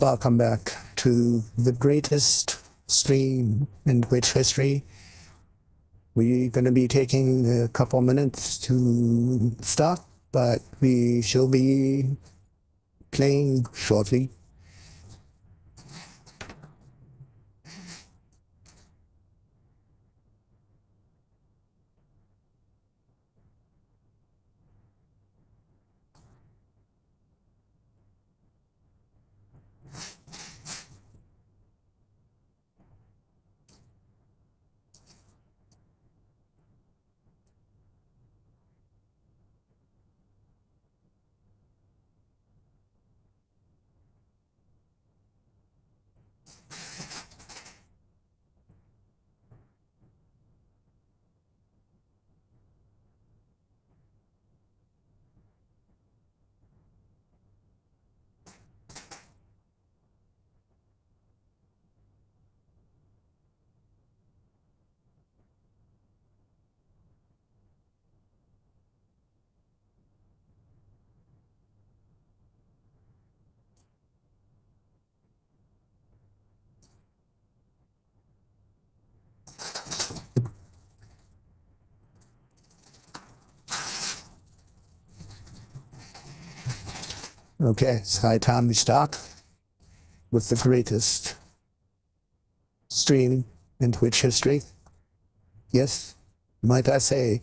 Welcome back to the greatest stream in Twitch history. We're going to be taking a couple minutes to start, but we shall be playing shortly. Okay, it's high time we start with the greatest stream in Twitch history. Yes, might I say,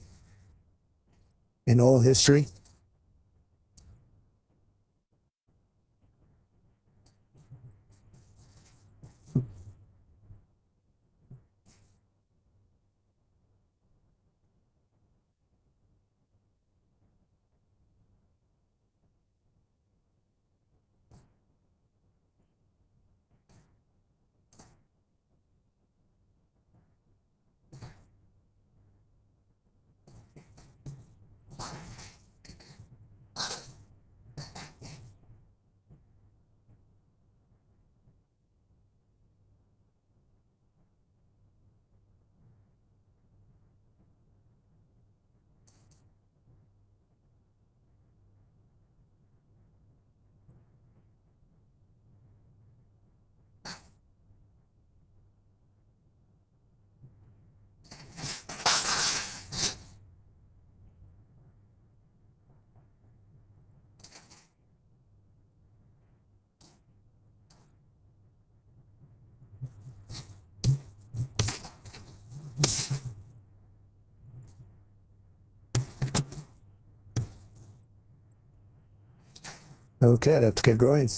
in all history. Okay, let's get going.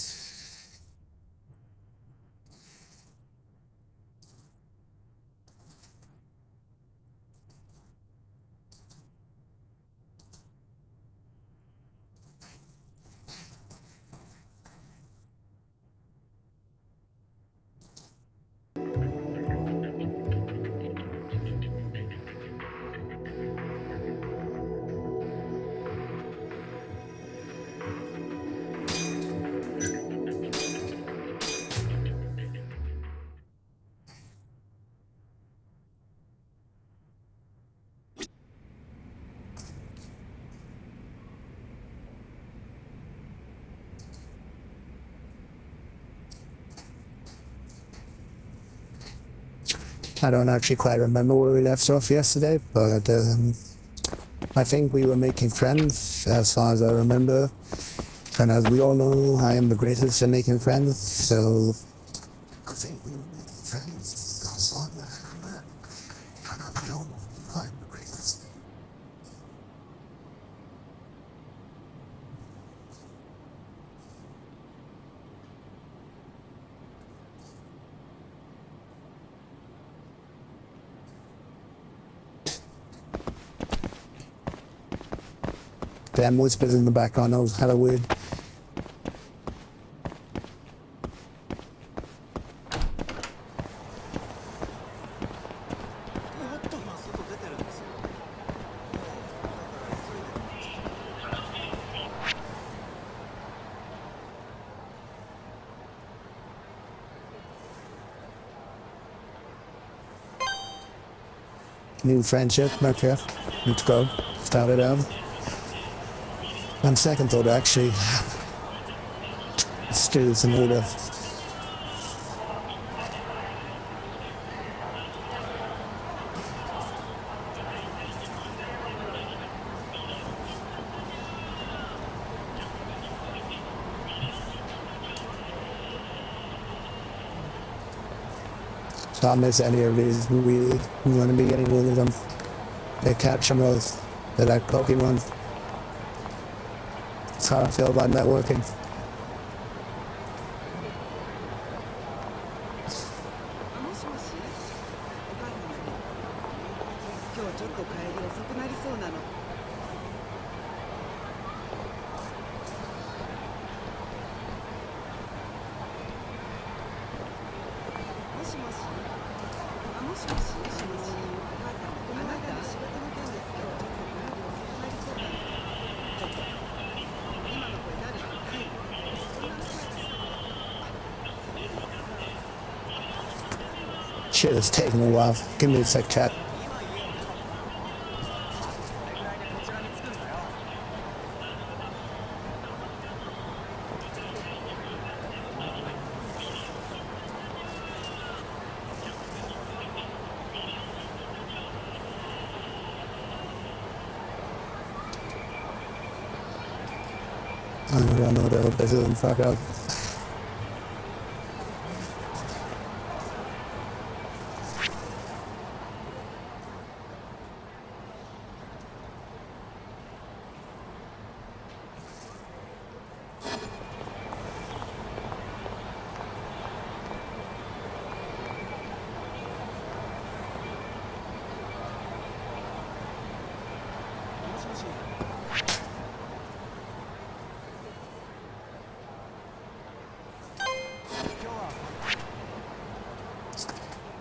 I don't actually quite remember where we left off yesterday, but I think we were making friends, as far as I remember. And as we all know, I am the greatest at making friends, so I think we were making friends. As far as I remember. And I know I'm the greatest. Damn whispers in the background, that was hella weird. New friendship, okay. Let's go. Start it out. On second thought, actually, let's do this in order. So I'll miss any of these. We want to be getting rid of them. They catch them both. They're like Pokemon. That's how I feel about networking. もしもし、お母様に今日ちょっと帰り遅くなりそうなの。もしもし、もしもし、もしもし、お母様、あなたの仕事の件です。今日ちょっと帰り遅くなりそうなの。ちょっと、今の声誰？はい。女の声です。そうですか。Shit, it's taking a while. Give me a sec, chat. I don't know what this is. Fuck up.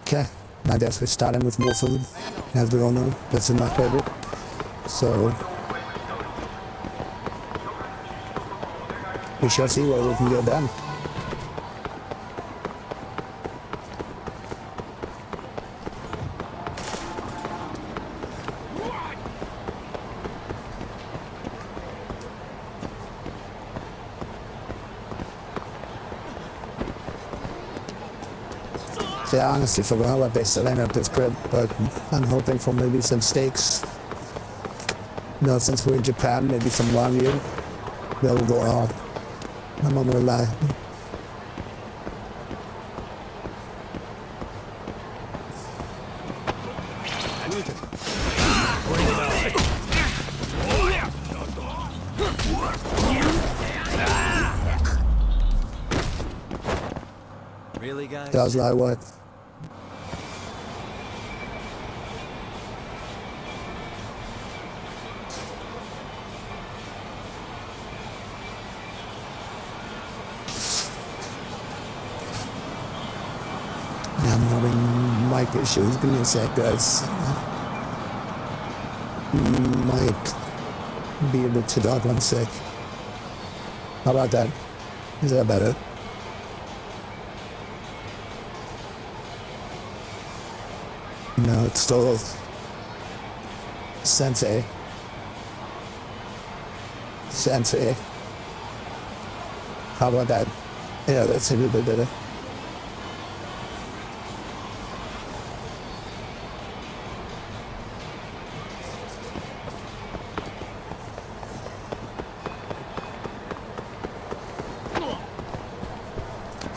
Okay, I guess we're starting with more food. As we all know, this is my favorite. So we shall see where we can go then. See, I honestly forgot what they selling at this crib, but I'm hoping for maybe some steaks. You know, since we're in Japan, maybe some wagyu. That'll go off. I'm not gonna lie. Really, guys? That was like what? Yeah, I'm having mic issues. Give me a sec, guys. Might be a bit too dark. 1 sec. How about that? Is that better? No, it's still Sensei. Sensei. How about that? Yeah, that's a little bit better.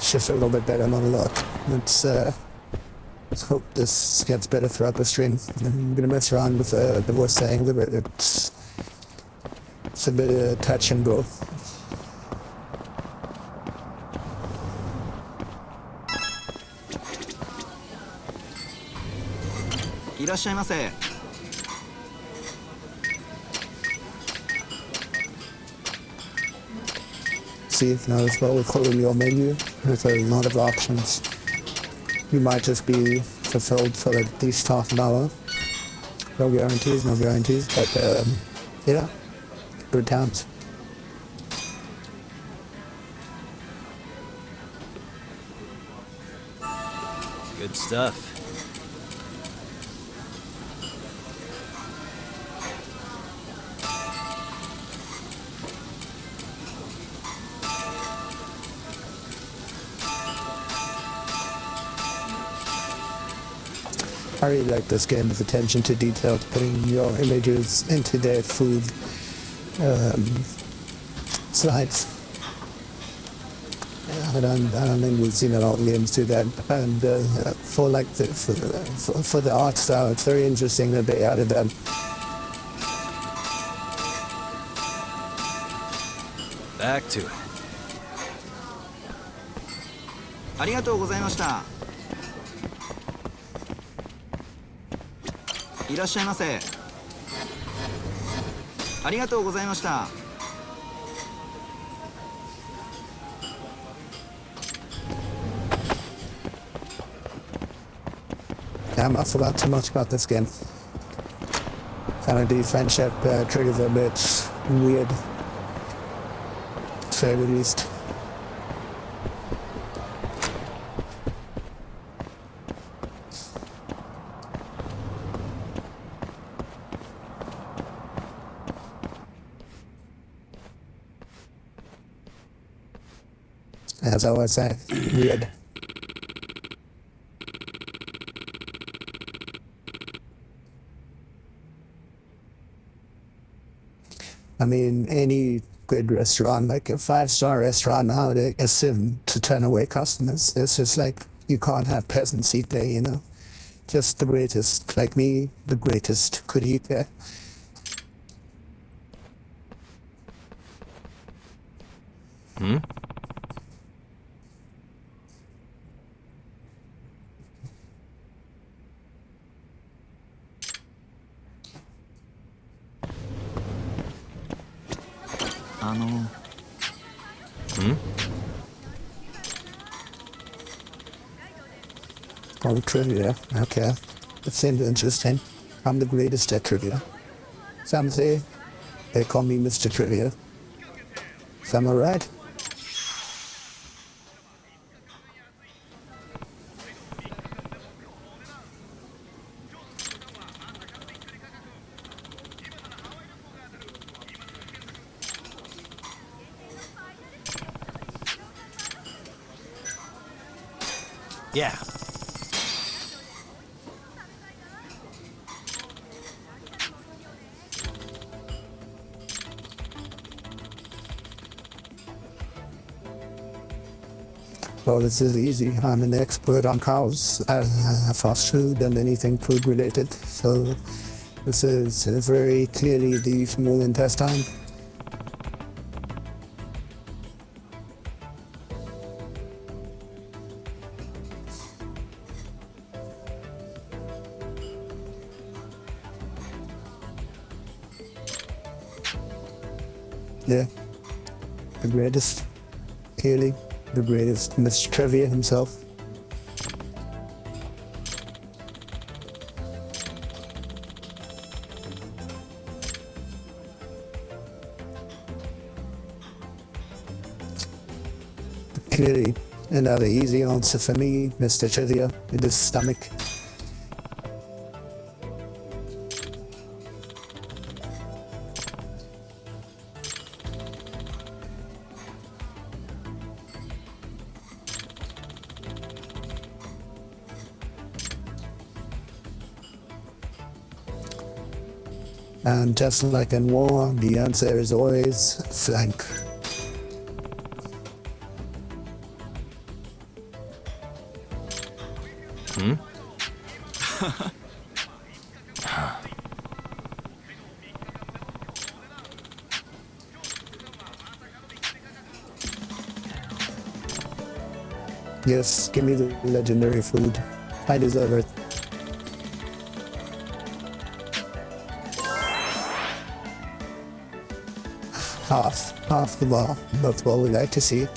Shift a little bit better, not a lot. Let's hope this gets better throughout the stream. I'm gonna mess around with the voice saying a bit. It's a bit of touch and go. See, now as well with closing your menu, there's a lot of options. You might just be fulfilled for at least half an hour. No guarantees, but yeah, good times. Good stuff. I really like this game's attention to detail, putting your images into their food slides. I don't think we've seen a lot of games do that. And for like for the art style, it's very interesting that they added that. Back to it. ありがとうございました。いらっしゃいませ。ありがとうございました。Damn, I forgot too much about this game. Kind of the friendship triggers a bit weird, to say the least. As I was saying, weird. I mean, any good restaurant, like a 5-star restaurant nowadays, is sim to turn away customers. It's just like you can't have peasants eat there, you know. Just the greatest, like me, the greatest could eat there. Hmm? Hmm? Oh, trivia. Okay. It seems interesting. I'm the greatest at trivia. Some say they call me Mr. Trivia. Some are right. Yeah. Well, this is easy. I'm an expert on cows, fast food, and anything food related. So this is very clearly the small intestine. Yeah, the greatest, clearly the greatest, Mr. Trivia himself. Clearly, another easy answer for me, Mr. Trivia, in the stomach. And just like in war, the answer is always flank. Hmm? Yes, give me the legendary food. I deserve it. Half the ball. That's what we like to see.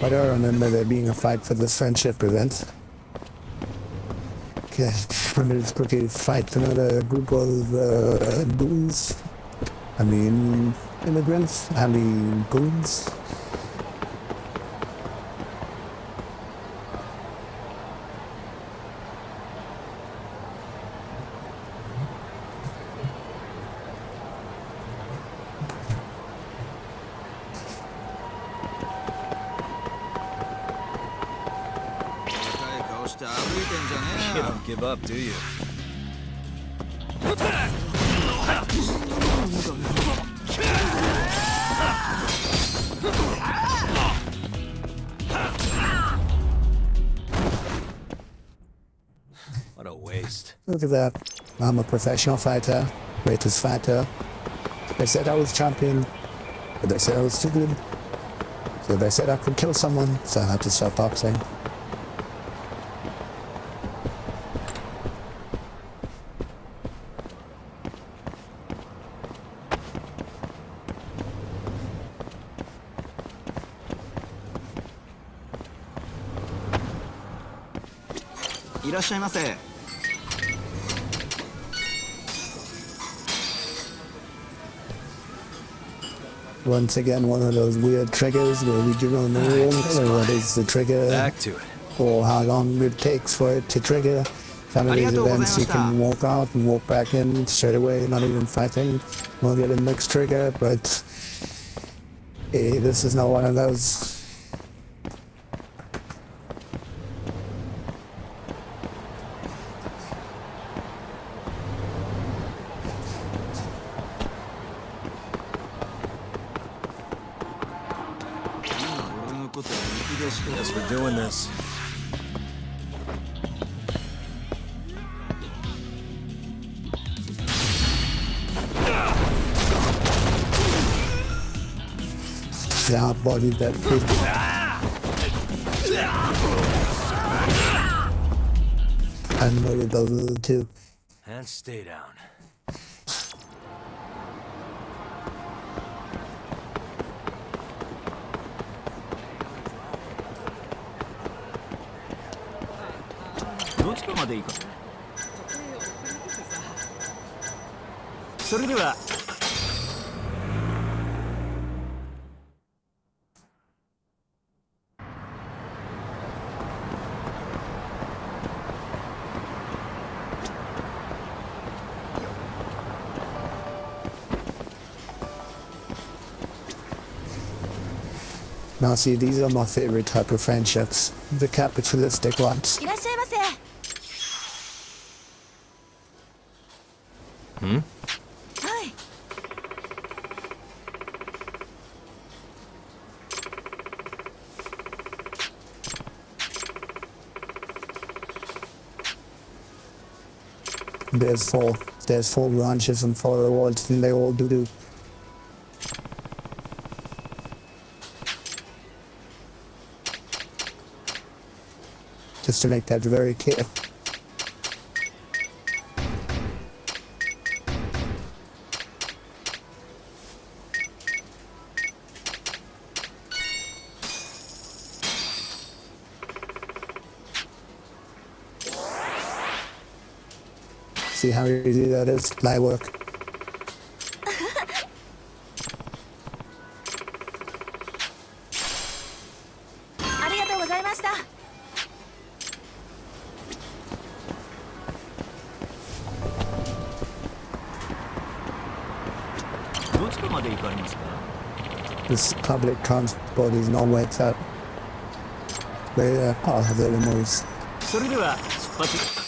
But I remember there being a fight for this friendship event. Okay, it's quickly fight another group of goons. I mean, immigrants. I mean, goons. して歩いてんじゃねえ You よ don't give up, do you? What a waste. Look at that. I'm a professional fighter, greatest fighter. They said I was champion, but they said I was too good. So they said I could kill someone, so I had to stop boxing.いらっしゃいませ Once again, one of those weird triggers where we do not know what is the trigger Back to it. or how long it takes for it to trigger. Some of these events you can walk out and walk back in straight away, not even fighting. We'll get a mixed trigger, but this is not one of those. Guess we're doing this. See how body that quick. And maybe those little too. And stay down. Which までいいかそれでは Now see, these are my favorite type of friendships. The capitalistic ones. いらっしゃいませ。はい。 There's four branches and four rewards, and they all do. Just to make that very clear. See how easy that is? Light work. ありがとうございました。 どちらまで行かれますか This public transport is not where it's at. They all have their memories. それでは出発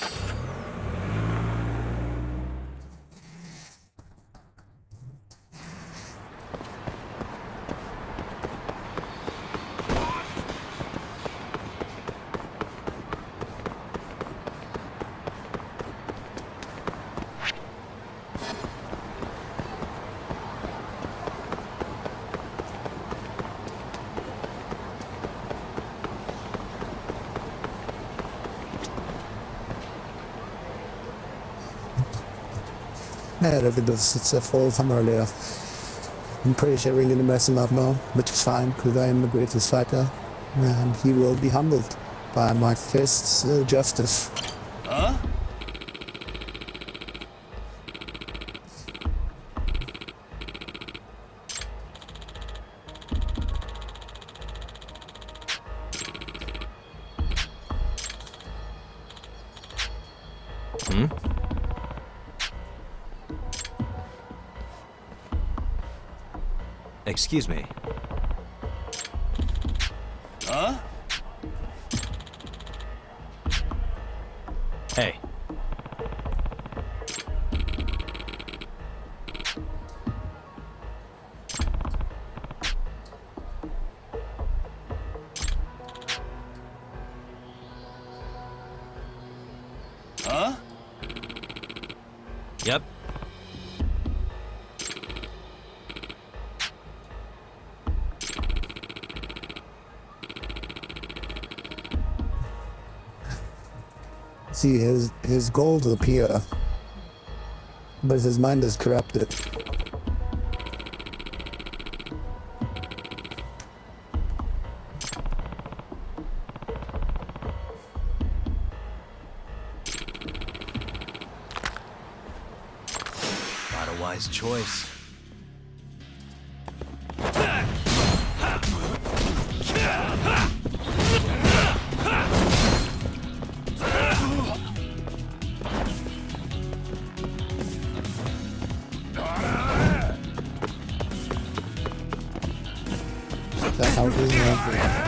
Yeah, look at this. It's a fall from earlier. I'm pretty sure we're gonna mess him up now, which is fine, because I am the greatest fighter. And he will be humbled by my fists of justice. Huh? Excuse me. Huh? Hey. Huh? Yep. See, his goals appear, but his mind is corrupted. Not a wise choice. That's how we remember.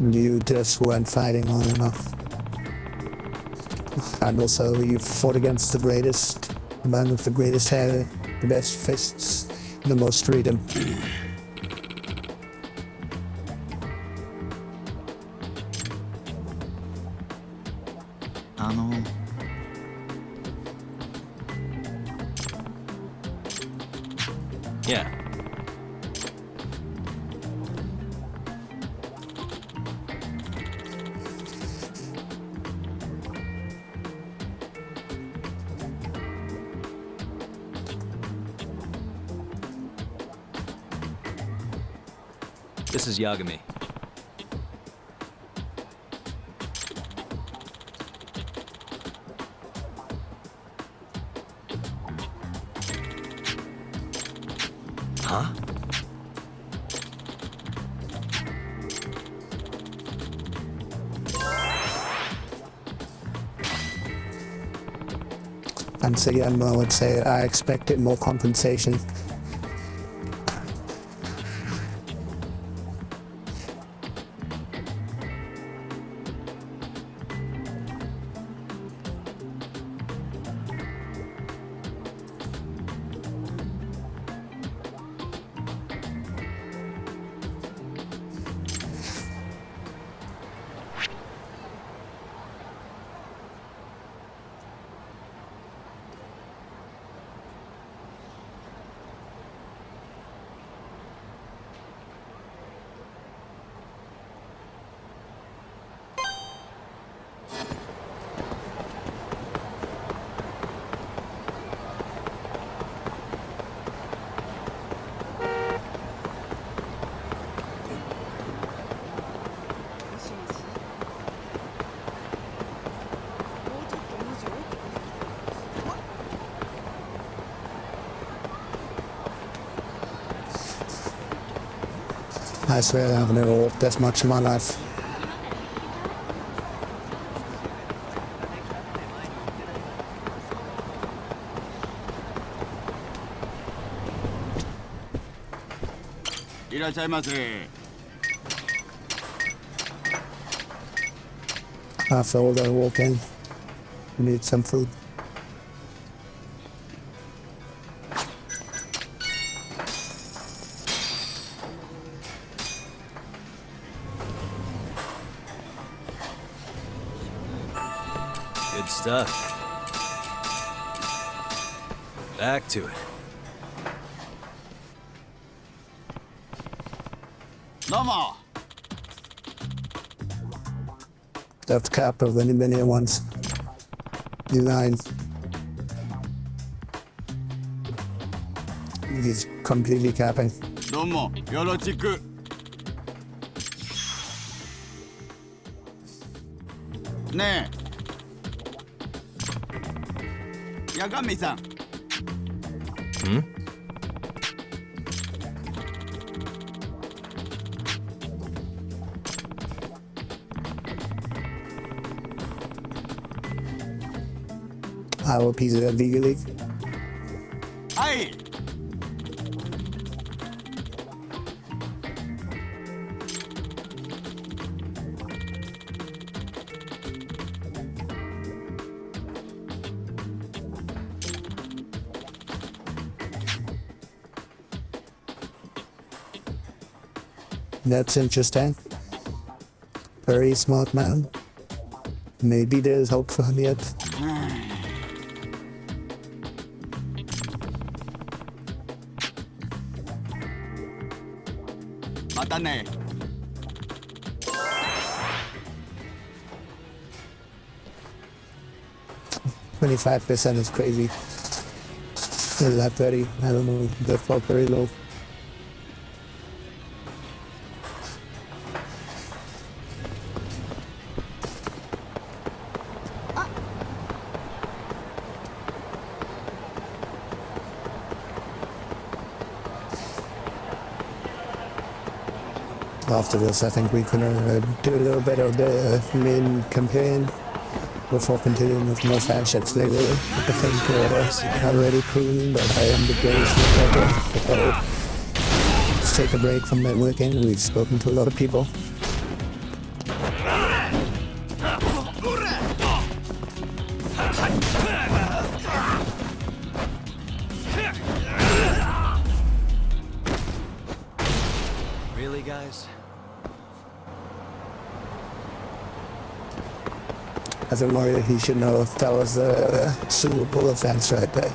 You just weren't fighting long enough. And also, you fought against the greatest man with the greatest hair, the best fists, the most freedom. Yeah. This is Yagami. Huh? Once again, I would say I expected more compensation. I swear I've never walked that much in my life. After all that walking, we need some food. Good stuff. Back to it. That's cap of many ones. Design. He's completely capping. どうもよろしく。ねえ八神さん。 Our piece of that legally. はい。 That's interesting. Very smart man. Maybe there's hope for him yet. またね。 25% is crazy. Is that 30? I don't know. That felt very low. After this, I think we can do a little bit of the main campaign before continuing with more fanships later. I think I've already proven that I am the greatest ever. So let's take a break from networking. We've spoken to a lot of people. Really, guys? I think Mario, he should know if that was a Super Bowl offense right there.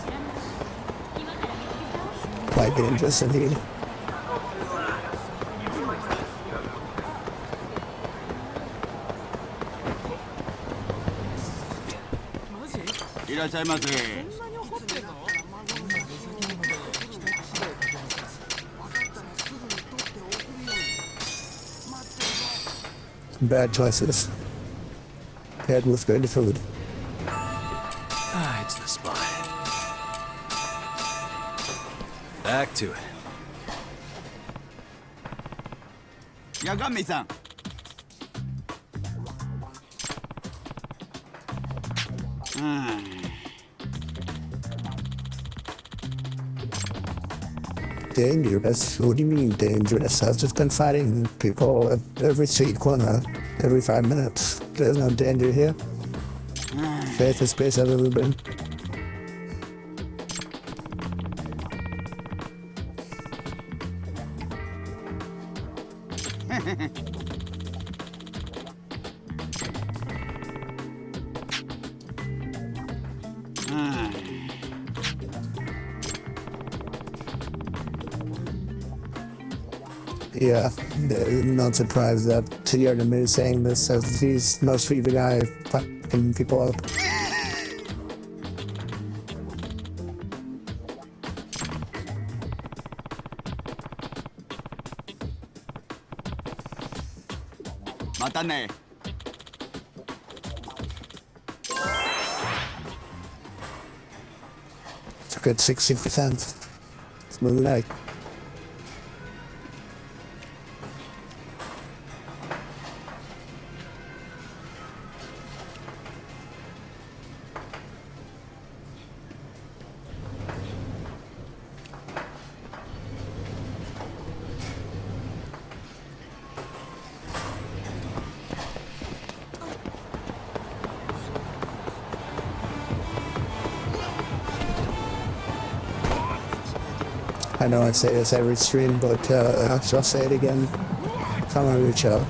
Quite dangerous indeed. いらっしゃいませ。 Bad choices. Paired with good food. Ah, it's the spot. Back to it. 八神さん。 Dangerous? What do you mean dangerous? I've just been fighting people at every street corner, every 5 minutes. There's no danger here. Safest place I've ever been. Yeah, not surprised that Toyota is saying this as he's mostly the guy fucking people up. Mata ne. It's a good 60%. Smooth leg. I know I say this every stream, but I'll say it again. Come on, Richard.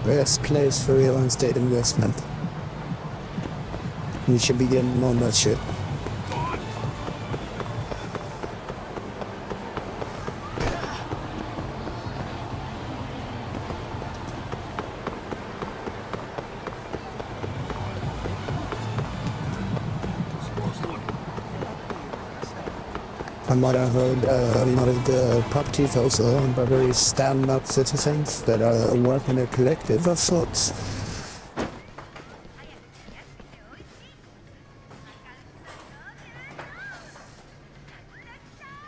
Best place for real estate investment. We should be getting on that shit. From what I heard, a lot of the properties also owned by very stand-up citizens that are working a collective of sorts.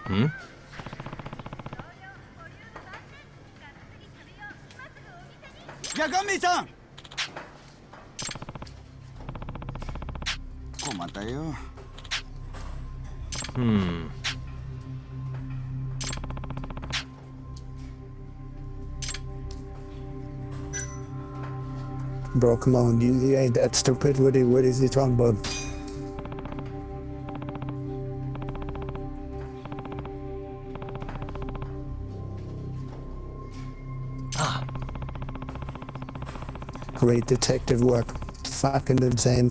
Hmm? ヤガンメイさん困ったよ Hmm. Bro, come on, you ain't that stupid. What is he talking about? Great detective work. Fucking insane.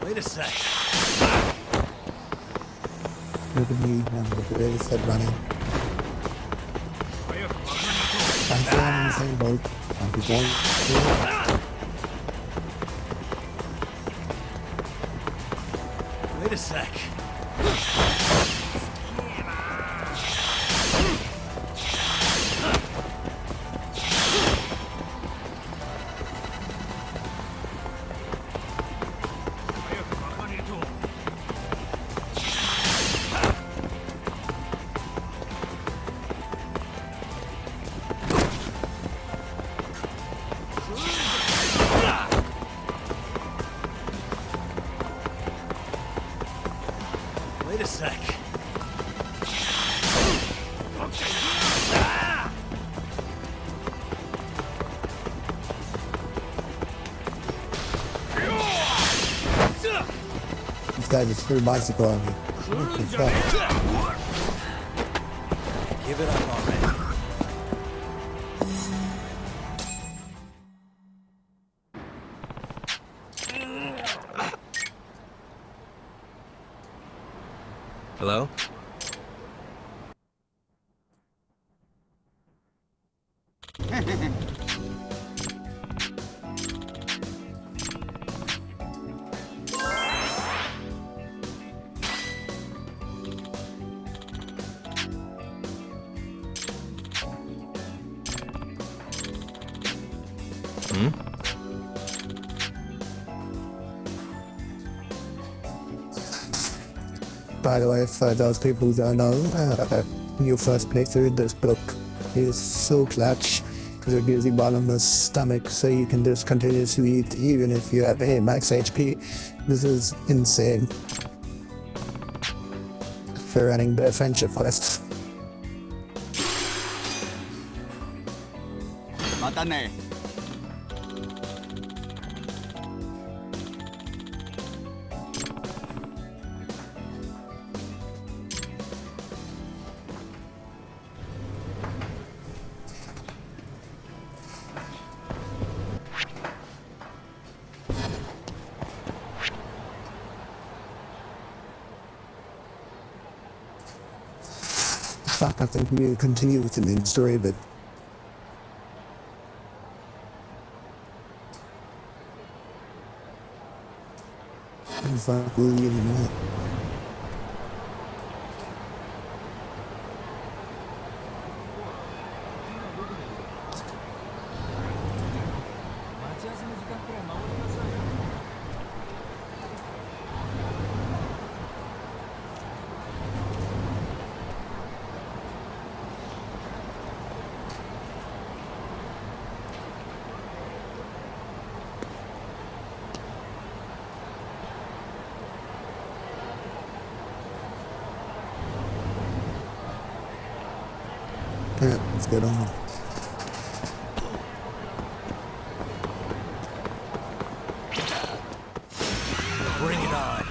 Wait a sec. Look at me now, look at his head running. I'm feeling anything, bro. I'll be going. Wait a sec. Wait a sec. This guy just threw a bicycle on me. What the fuck? Give it up already. Hello? Hmm? By the way, for those people who don't know, your first playthrough, this book is so clutch because it gives you bottomless stomach so you can just continuously eat even if you have a max HP. This is insane for running the friendship quest. またね Fuck, I think we continue with the main story, but fuck, we'll leave it at that. Yeah, let's get on. Bring it on.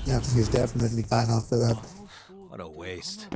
Yeah, he's definitely fine off of that. What a waste.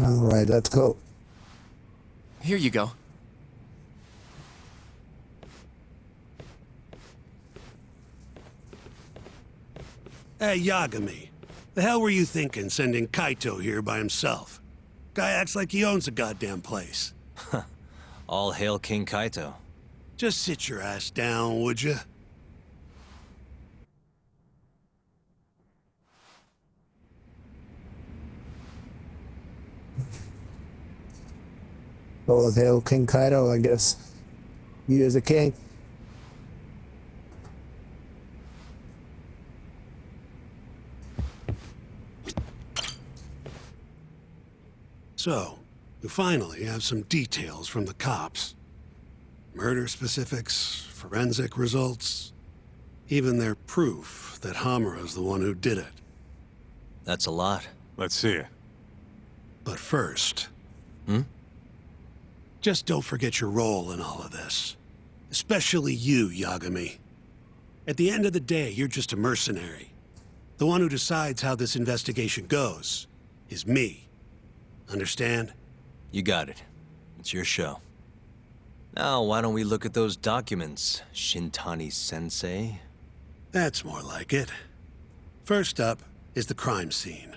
All right, let's go. Here you go. Hey, Yagami. The hell were you thinking sending Kaito here by himself? Guy acts like he owns the goddamn place. All hail King Kaito. Just sit your ass down, would you? All hail King Kaido, I guess. You as a king. So, we finally have some details from the cops. Murder specifics, forensic results, even their proof that Hamura's the one who did it. That's a lot. Let's see it. But first... Just don't forget your role in all of this. Especially you, Yagami. At the end of the day, you're just a mercenary. The one who decides how this investigation goes is me. Understand? You got it. It's your show. Now, why don't we look at those documents, Shintani-sensei? That's more like it. First up is the crime scene.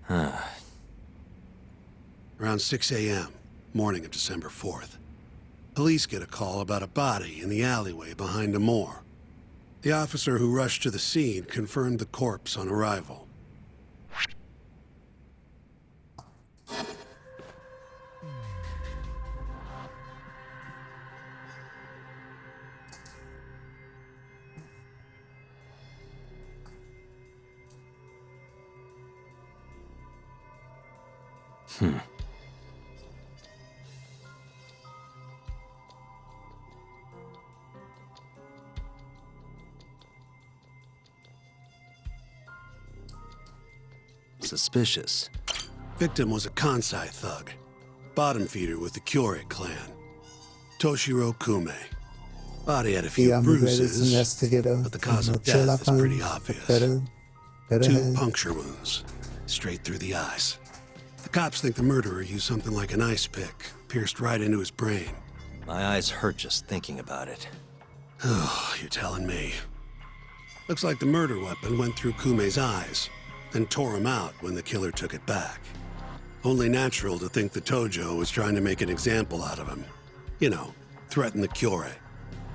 Around 6 a.m., morning of December 4th. Police get a call about a body in the alleyway behind a moor. The officer who rushed to the scene confirmed the corpse on arrival. Suspicious. Victim was a Kansai thug, bottom feeder with the Kyorei clan. Toshiro Kume. Body had a few I'm the greatest bruises, investigator. but the cause No of death is Sherlock pretty Holmes. obvious. Better 2 hand. puncture wounds, straight through the eyes. The cops think the murderer used something like an ice pick, pierced right into his brain. My eyes hurt just thinking about it. Oh, you're telling me. Looks like the murder weapon went through Kume's eyes, then tore him out when the killer took it back. Only natural to think the Tojo was trying to make an example out of him. You know, threaten the Kyorei.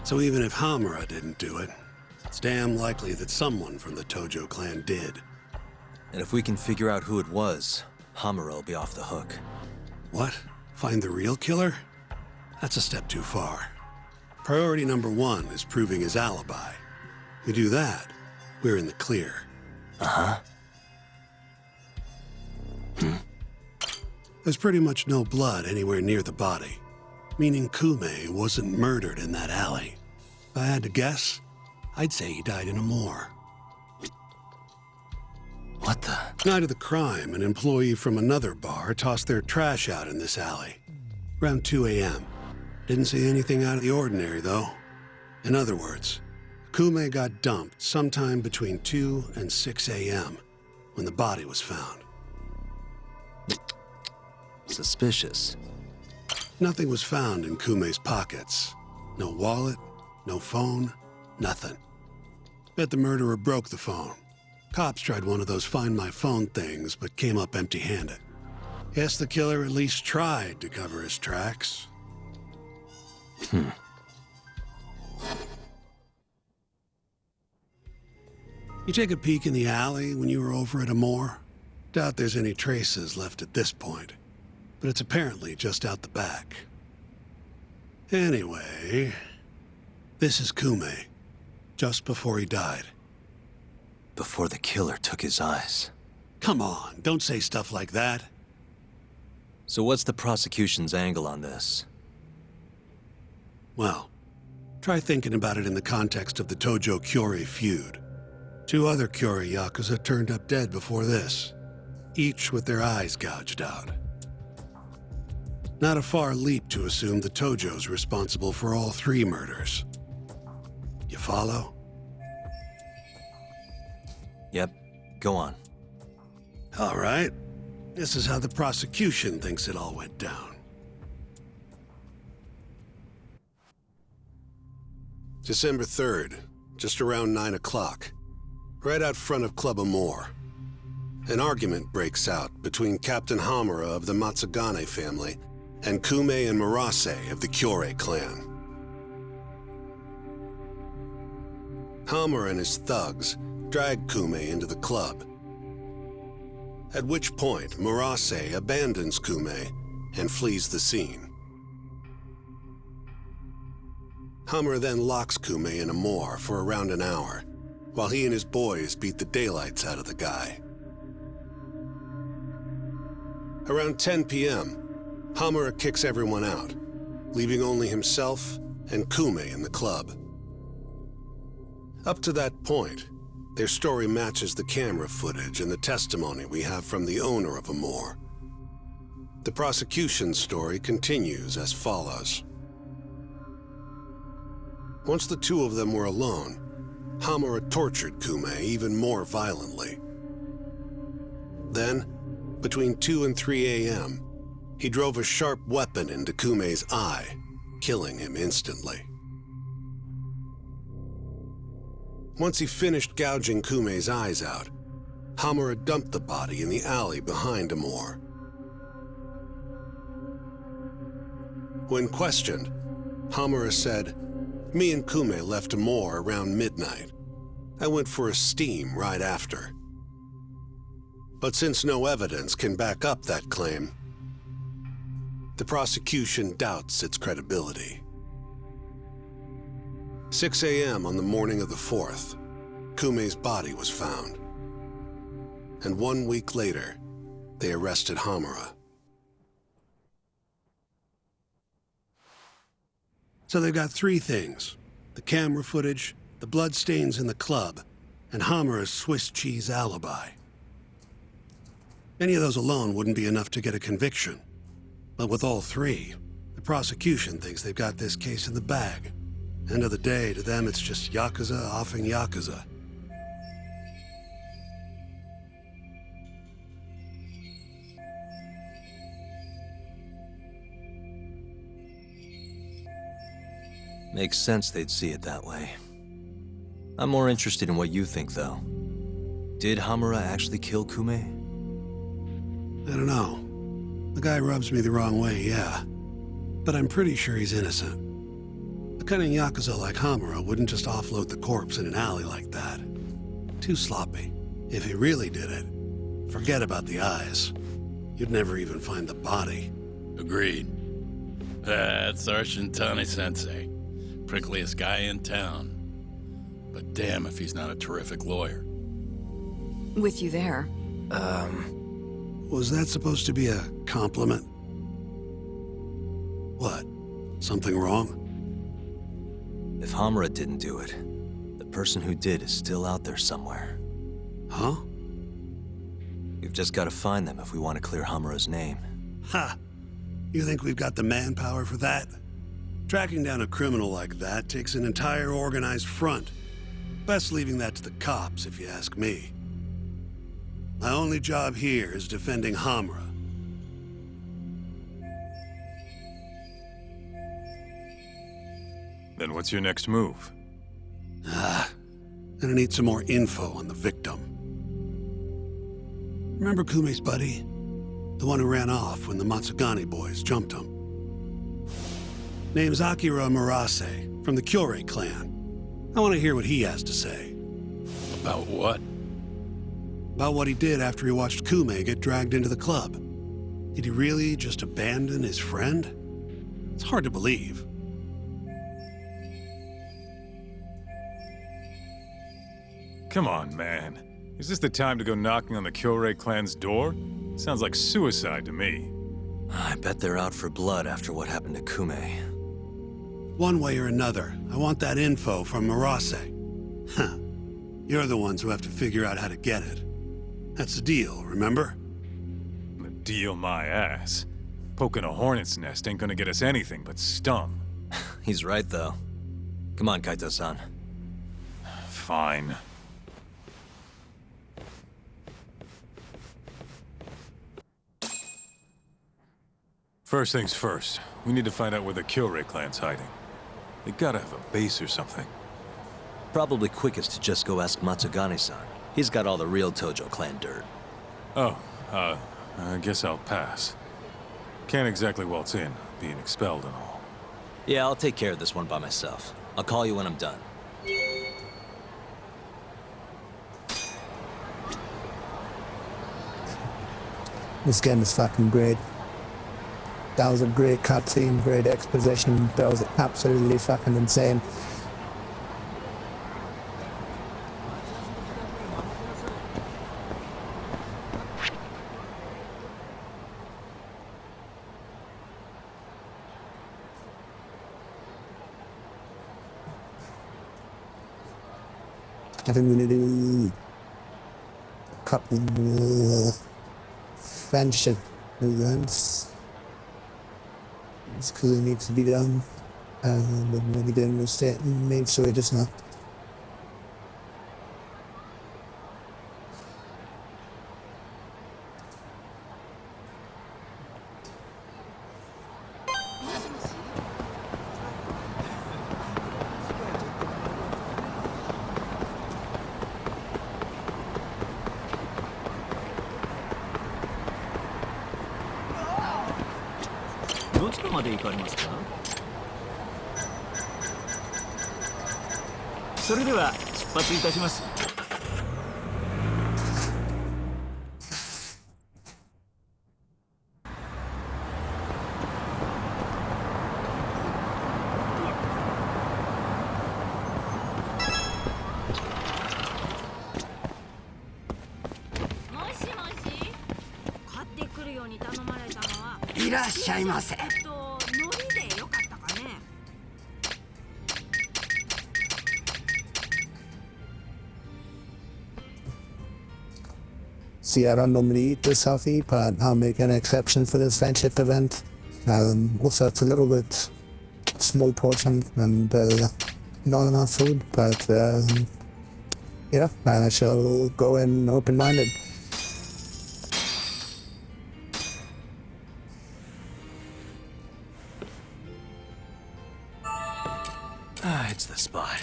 So even if Hamura didn't do it, it's damn likely that someone from the Tojo clan did. And if we can figure out who it was, Hamura will be off the hook. What? Find the real killer? That's a step too far. Priority number 1 is proving his alibi. We do that, we're in the clear. There's pretty much no blood anywhere near the body, meaning Kume wasn't murdered in that alley. If I had to guess, I'd say he died in a moor. What the? Night of the crime, an employee from another bar tossed their trash out in this alley. Around 2 a.m. Didn't see anything out of the ordinary, though. In other words, Kume got dumped sometime between 2 and 6 a.m. when the body was found. Suspicious. Nothing was found in Kume's pockets. No wallet, no phone, nothing. Bet the murderer broke the phone. Cops tried one of those Find My Phone things, but came up empty-handed. Guess the killer at least tried to cover his tracks. You take a peek in the alley when you were over at Amore? Doubt there's any traces left at this point, but it's apparently just out the back. Anyway, this is Kume, just before he died. Before the killer took his eyes. Come on, don't say stuff like that. So what's the prosecution's angle on this? Well, try thinking about it in the context of the Tojo Kyorei feud. 2 other Kyorei Yakuza turned up dead before this, each with their eyes gouged out. Not a far leap to assume the Tojo's responsible for all 3 murders. You follow? Yep, go on. All right. This is how the prosecution thinks it all went down. December 3rd, just around 9 o'clock, right out front of Club Amor. An argument breaks out between Captain Hamura of the Matsugane family and Kume and Murase of the Kyorei clan. Hamura and his thugs drag Kume into the club, at which point Murase abandons Kume and flees the scene. Hamura then locks Kume in Amor for around an hour, while he and his boys beat the daylights out of the guy. Around 10 p.m., Hamura kicks everyone out, leaving only himself and Kume in the club. Up to that point, their story matches the camera footage and the testimony we have from the owner of Amor. The prosecution's story continues as follows. Once the two of them were alone, Hamura tortured Kume even more violently. Then, between 2 and 3 a.m., he drove a sharp weapon into Kume's eye, killing him instantly. Once he finished gouging Kume's eyes out, Hamura dumped the body in the alley behind Amor. When questioned, Hamura said, "Me and Kume left Amor around midnight. I went for a steam right after." But since no evidence can back up that claim, the prosecution doubts its credibility. 6 a.m. on the morning of the 4th, Kume's body was found. And 1 week later, they arrested Hamura. So they've got three things: the camera footage, the bloodstains in the club, and Hamura's Swiss cheese alibi. Any of those alone wouldn't be enough to get a conviction. But with all three, the prosecution thinks they've got this case in the bag. End of the day, to them it's just Yakuza offing Yakuza. Makes sense they'd see it that way. I'm more interested in what you think, though. Did Hamura actually kill Kume? I don't know. The guy rubs me the wrong way, yeah. But I'm pretty sure he's innocent. A cunning Yakuza like Hamura wouldn't just offload the corpse in an alley like that. Too sloppy. If he really did it, forget about the eyes. You'd never even find the body. Agreed. That's our Shintani-sensei. Prickliest guy in town. But damn if he's not a terrific lawyer. With you there. Was that supposed to be a compliment? What? Something wrong? If Hamura didn't do it, the person who did is still out there somewhere. Huh? We've just got to find them if we want to clear Hamura's name. Ha! You think we've got the manpower for that? Tracking down a criminal like that takes an entire organized front. Best leaving that to the cops, if you ask me. My only job here is defending Hamura. Then what's your next move? Gonna need some more info on the victim. Remember Kume's buddy? The one who ran off when the Matsugane boys jumped him. Name's Akira Murase, from the Kyorei clan. I want to hear what he has to say. About what? About what he did after he watched Kume get dragged into the club. Did he really just abandon his friend? It's hard to believe. Come on, man. Is this the time to go knocking on the Kyorei clan's door? Sounds like suicide to me. I bet they're out for blood after what happened to Kume. One way or another, I want that info from Murase. Huh. You're the ones who have to figure out how to get it. That's the deal, remember? The deal my ass. Poking a hornet's nest ain't gonna get us anything but stung. He's right, though. Come on, Kaito-san. Fine. First things first, we need to find out where the Kyorei clan's hiding. They gotta have a base or something. Probably quickest to just go ask Matsugane-san. He's got all the real Tojo clan dirt. Oh, I guess I'll pass. Can't exactly waltz in, being expelled and all. Yeah, I'll take care of this one by myself. I'll call you when I'm done. This game is fucking great. That was a great cutscene, great exposition. That was absolutely fucking insane. I think we need to do a couple friendship events. It's because it needs to be done. But maybe didn't mistake made so it just now. Which どちらまで行かれますか？それでは出発いたします。もしもし、買ってくるように頼まれたのは。いらっしゃいませ。海苔でよかったかね。See, I don't normally eat this healthy, but I'll make an exception for this friendship event. Also, it's a little bit small portion and not enough food, but yeah, I shall go in open-minded. Ah, it's the spot.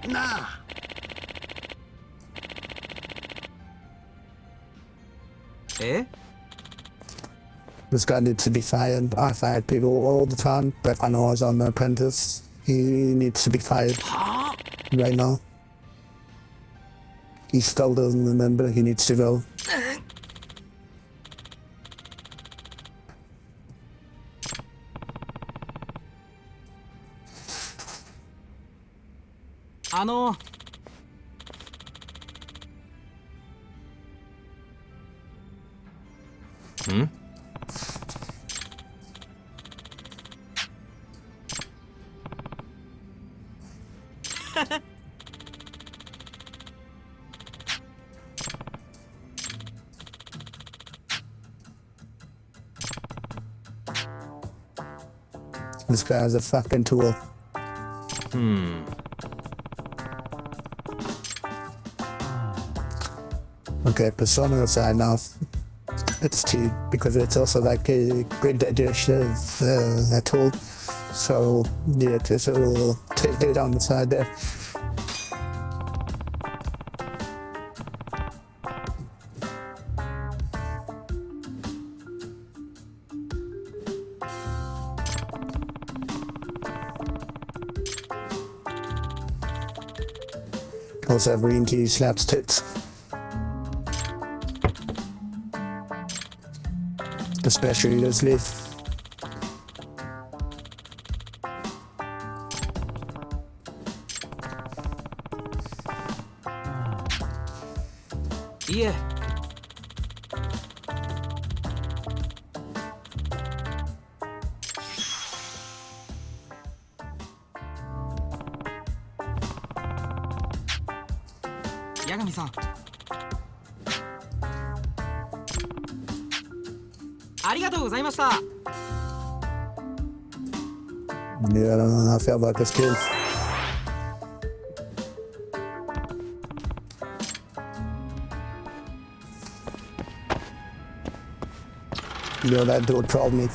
Nah. Eh? This guy needs to be fired. I fired people all the time, but I know I was on the apprentice. He needs to be fired right now. He still doesn't remember. He needs to go. Hmm? This guy's a fucking tool. Hmm. Okay, Persona aside now. It's cheap because it's also like a great addition a tool. So yeah, just a little take it on the side there. Also, green tea slaps tits. Especially this leaf. Yeah. Yagami-san. ありがとうございました。 Yeah, I don't know how I feel about this kid. You know, that dude trolled me.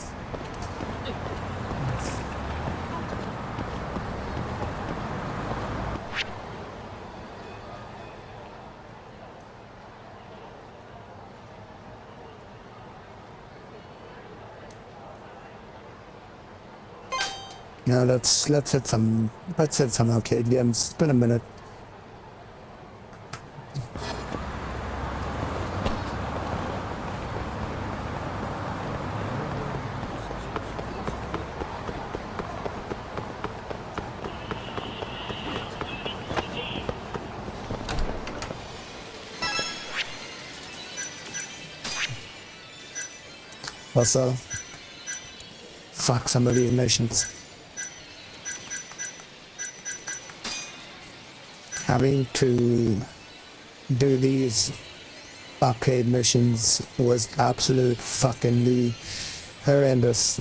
Now let's hit some arcade games. It's been a minute. Also, fuck some of the missions. Having to do these arcade missions was absolute fucking horrendous.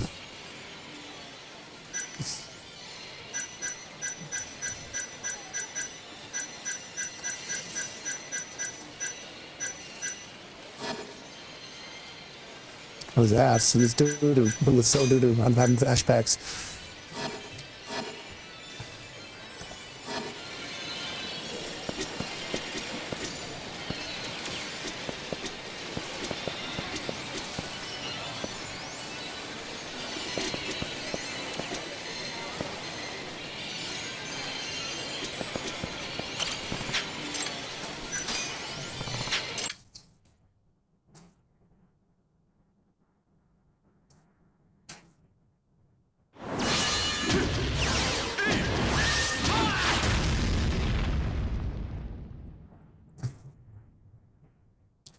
It was ass. It was doo-doo. It was so doo-doo. I'm having flashbacks.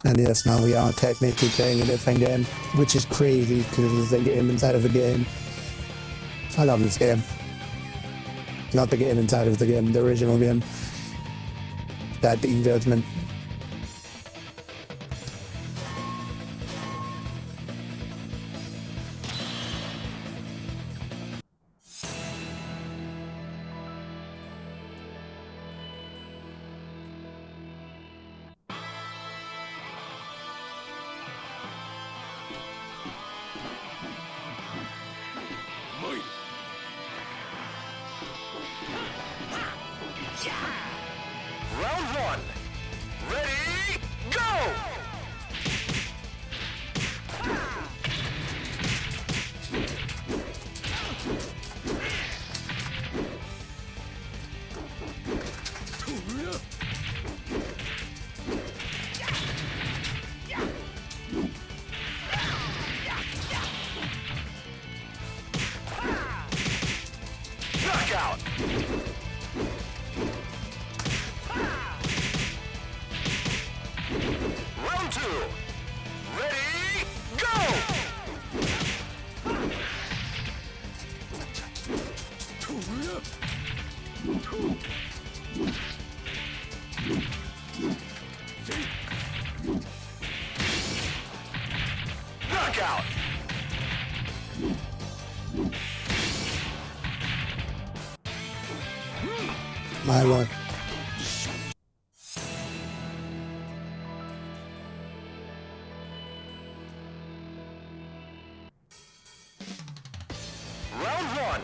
And yes, now we are technically playing a different game, which is crazy because it's a game inside of a game. I love this game. Not the game inside of the game, the original game. That Dean Judgment. Round one. Ready, go! Knockout! Round two. Ready, go! Knockout! My lord. Round one.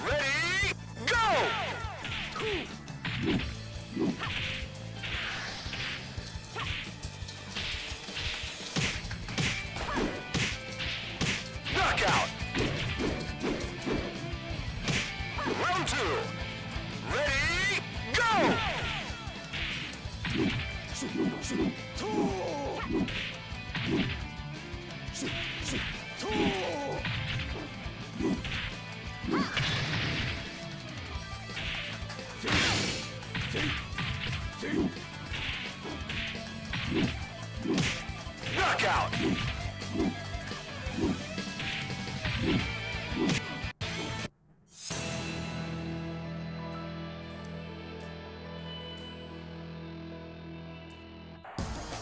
Ready, go! Knockout! Round two. Ready, go! Knockout!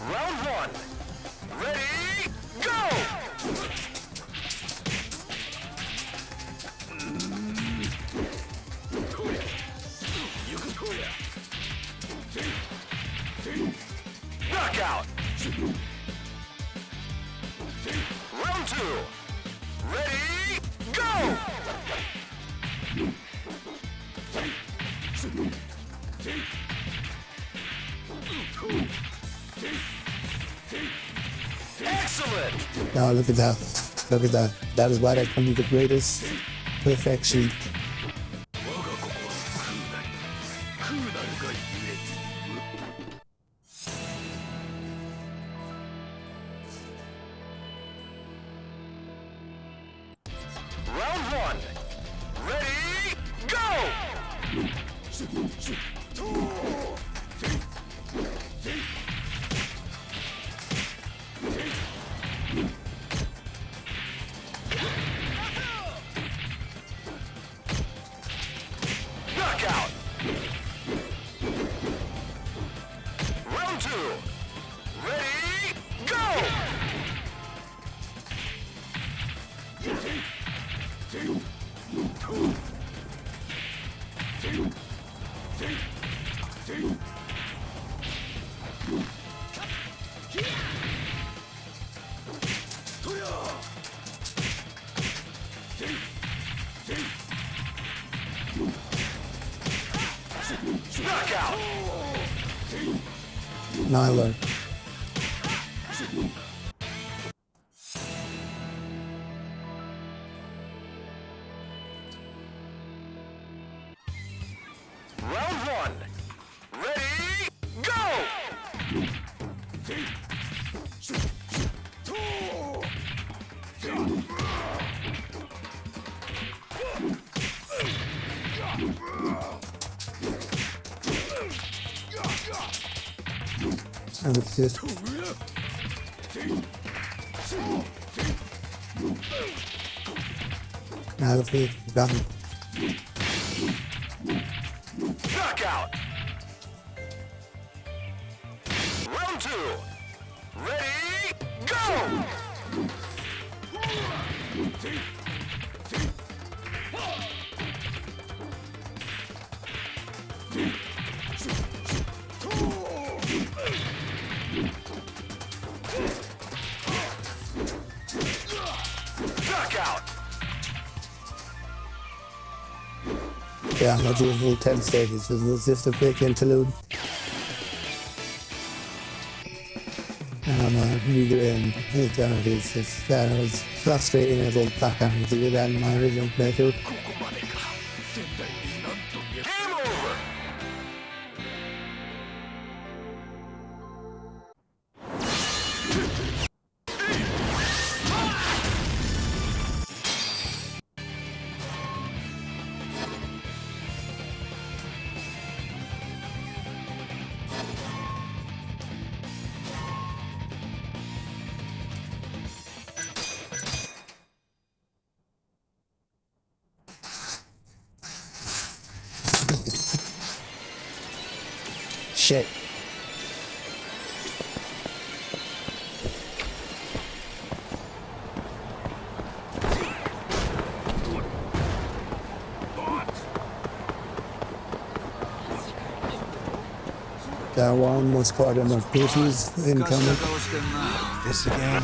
Round one. Ready, go! Knockout! Round two. two. Ready, go! Excellent! Now look at that. Look at that. That is why they come the greatest perfection. Round one. Ready, go! Knockout! Round two. Ready, go! Knockout! Now I learn. Round one. Ready, go! And it's just now let's be done. Knockout! Round two. Ready, go! Knockout! Yeah, let's do a full 10 stages. This was just a quick interlude. And I'm neither in eternities. It's frustrating as old Black Hammer to do that in my original playthrough. Game over! Shit. That one was quite enough pieces incoming. This again?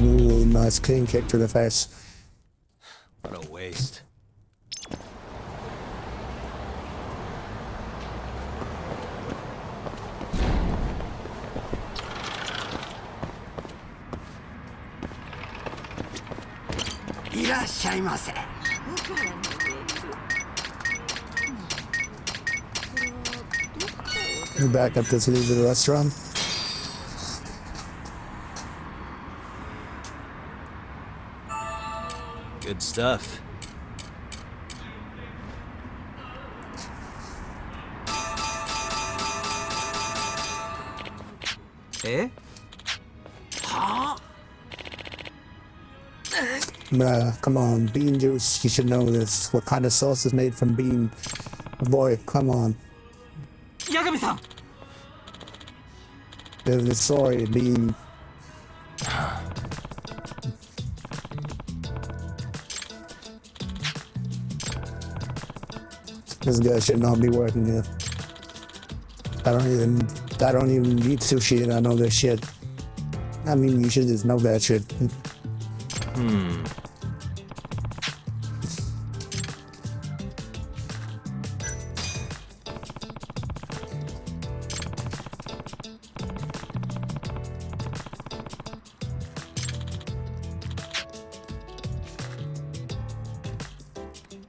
Ooh, nice clean kick to the face. What a waste.いらっしゃいませ。 We're back at this little restaurant. Good stuff. Eh? Come on, bean juice. You should know this. What kind of sauce is made from bean? Boy, come on. 八神さん The soy bean This guy should not be working here. I don't even eat sushi and I know this shit. I mean, you should just know that shit.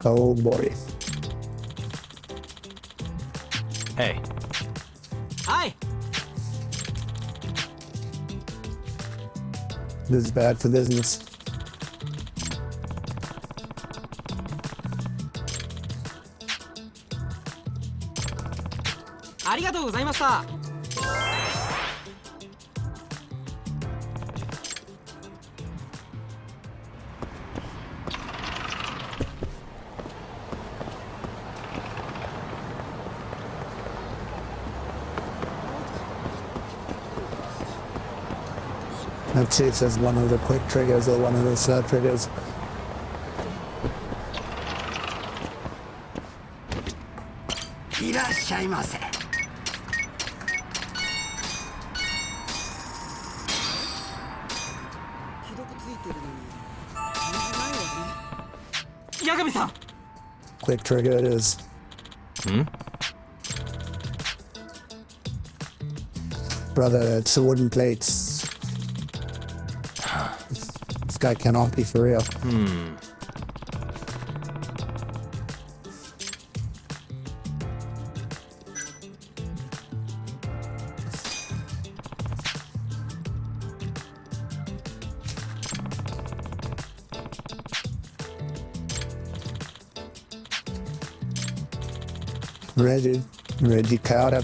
Oh boy. Hey, はい This is bad for business. ありがとうございました Let's see if there's one of the quick triggers or one of the slow triggers. Irashaimase. 既読ついてるのに感じないわね。八神さん Quick trigger it is. Brother, it's the wooden plates. This guy cannot be for real. Reggie Carter.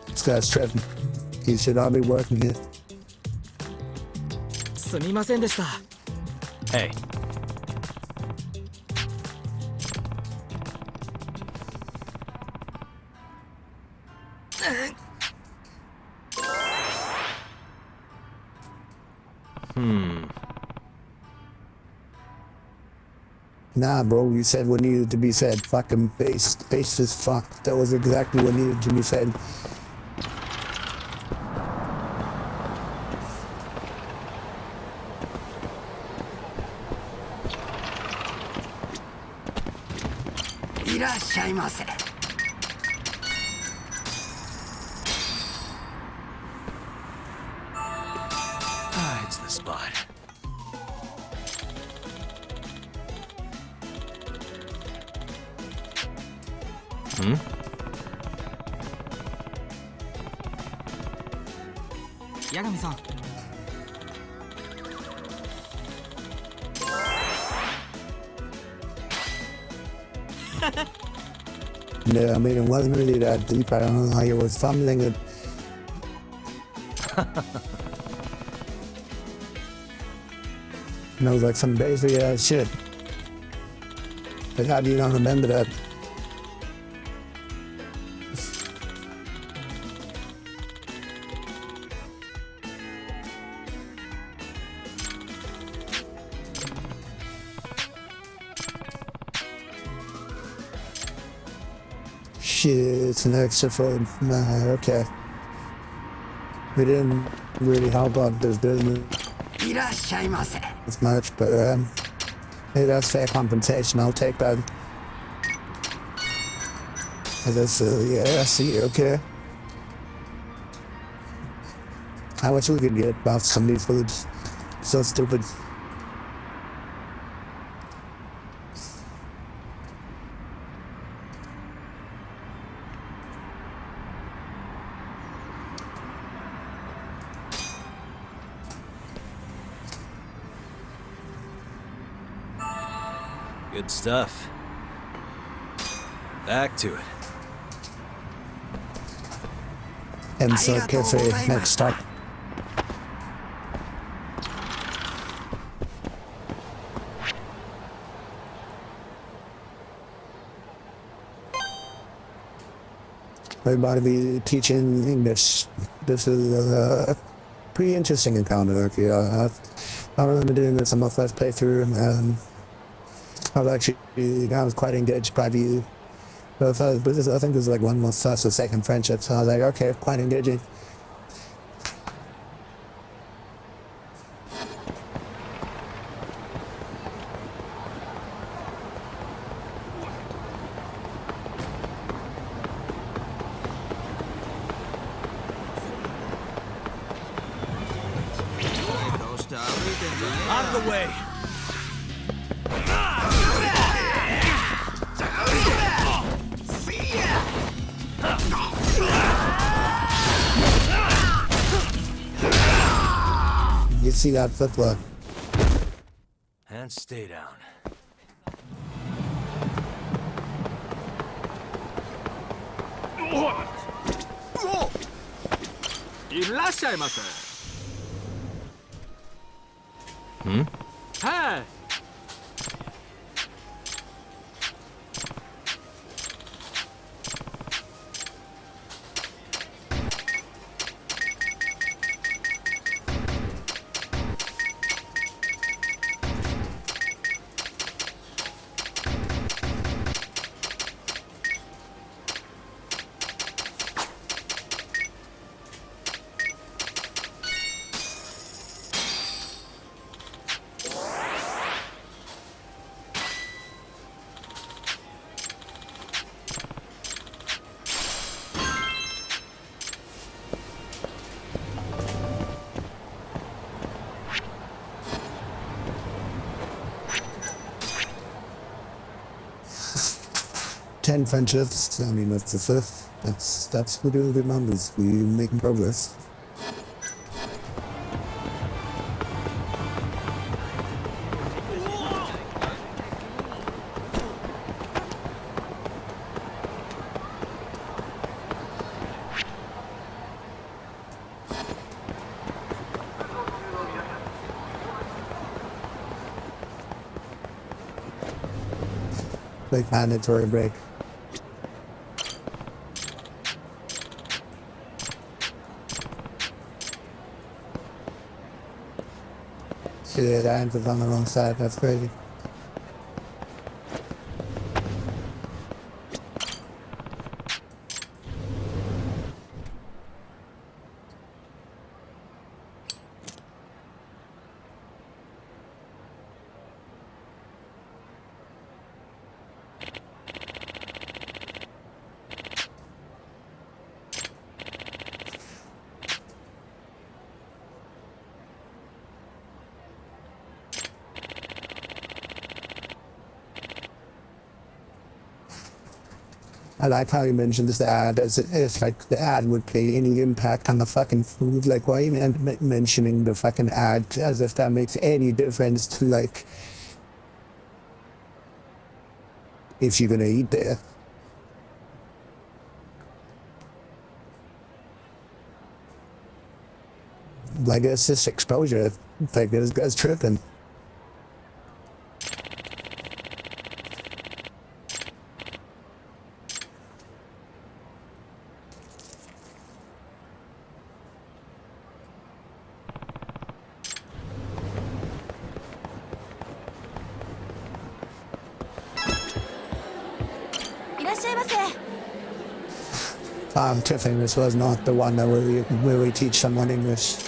This guy's tripping. He should not be working here. すみませんでした hey. Nah, bro, you said what needed to be said. Fucking based as fuck. That was exactly what needed to be said. Irashaimase. Ah, it's the spot. Hmm? 八神さん Yeah, I mean, it wasn't really that deep. I don't know how you was fumbling it. And it was like some basic ass shit. But how do you not remember that? Shit, it's an extra phone. Nah, okay. We didn't really help out this business Irashaimase. as much, but hey, that's fair compensation. I'll take that. And that's, yeah, I see, okay. I wish we could get about some of these foods. So stupid. Good stuff. Back to it. Enso Cafe, next stop. Everybody be teaching English. This is pretty interesting encounter. Actually, I remember doing this on my first playthrough, and I was quite engaged by the. But I think this is like one of my first or second friendships. So I was like, okay, quite engaging. Out of the way! You see that footwork. And stay down. いらっしゃいませ。はい。10 friendships. I mean, that's the fifth. That's we're doing good numbers. We're making progress. Like mandatory break. Shit, I ended on the wrong side. That's crazy. I like how you mentioned this ad as if like the ad would play any impact on the fucking food. Like, why even mentioning the fucking ad as if that makes any difference to like if you're gonna eat there? Like, it's just exposure. Like, this guy's tripping. I'm tipping this was not the one that where we teach someone English. It's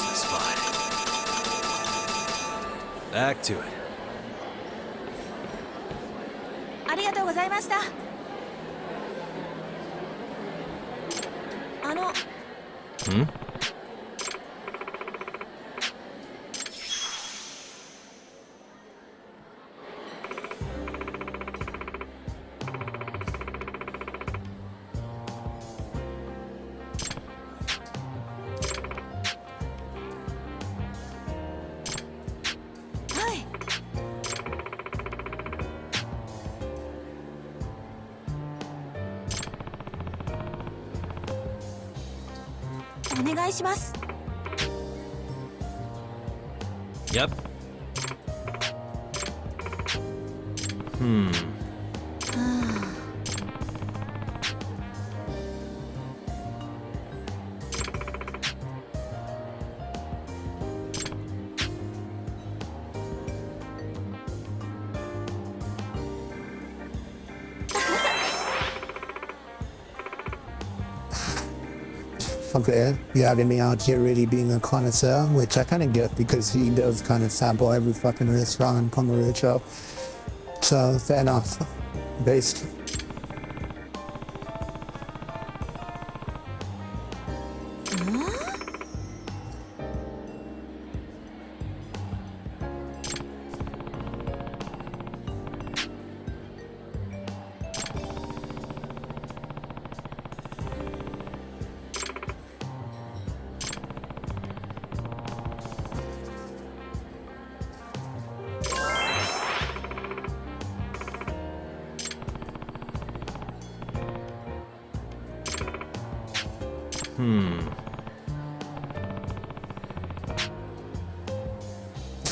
the spot. Back to it. ありがとうございました。お願いします。Yep. Hmm. Okay, you having me out here really being a connoisseur, which I kind of get because he does kind of sample every fucking restaurant in Pomerania. So, fair enough. Based.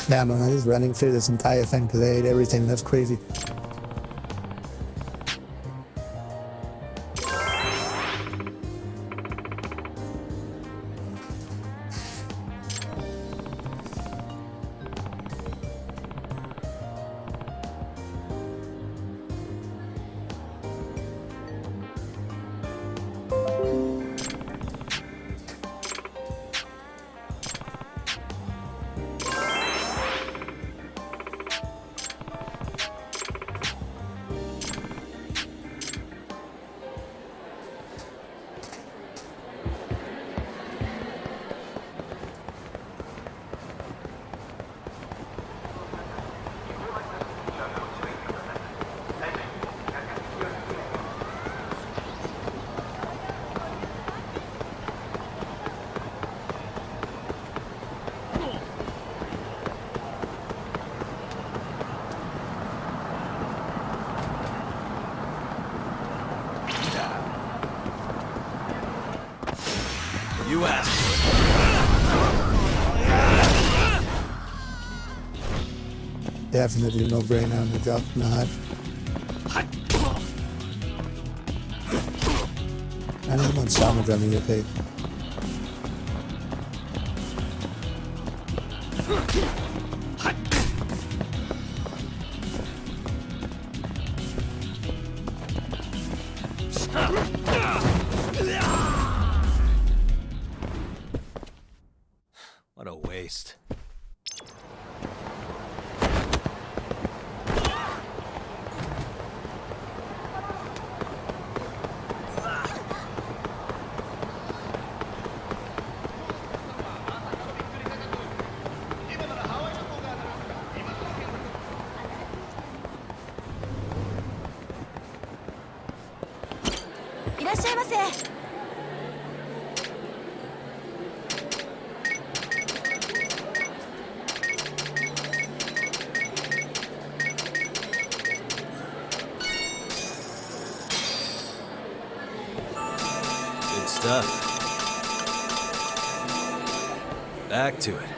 Yeah, man, he's running through this entire thing because they ate everything. That's crazy. You asked for it. Definitely no brainer on the drop from the hut. I don't want Sama drumming your pig. What a waste. Good stuff. Back to it.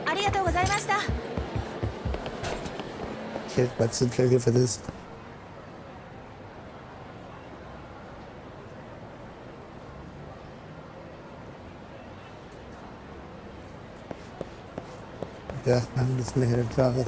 ありがとうございました。 Shit, what's the trigger for this? Yeah, I'm just gonna hit it travel.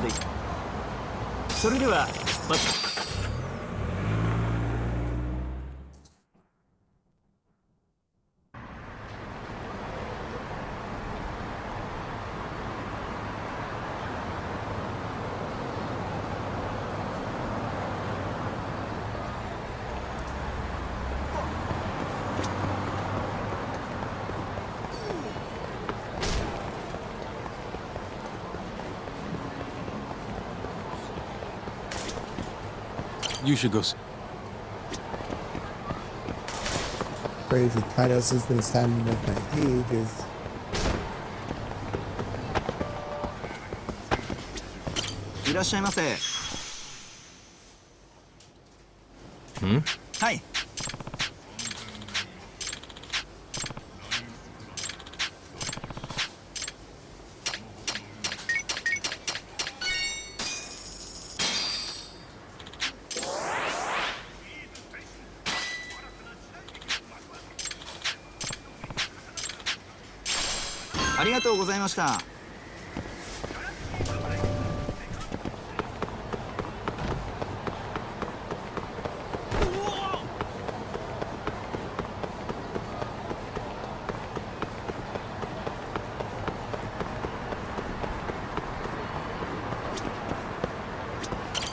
でそれではまた。You should go. Crazy. Titus has been standing with my ages. いらっしゃいませ。はい。ありがとうございました。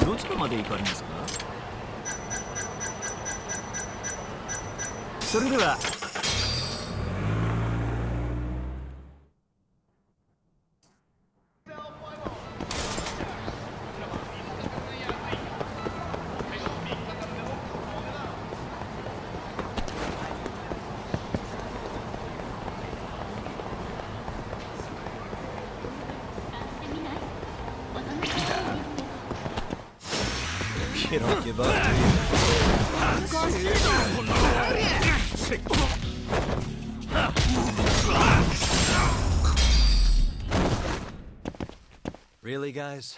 どちらまで行かれますか？それでは。You don't give up, do you? Really, guys?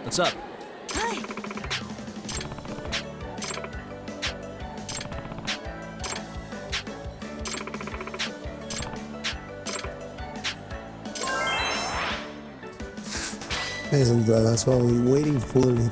What's up? Amazing, bro. That's what we're waiting for.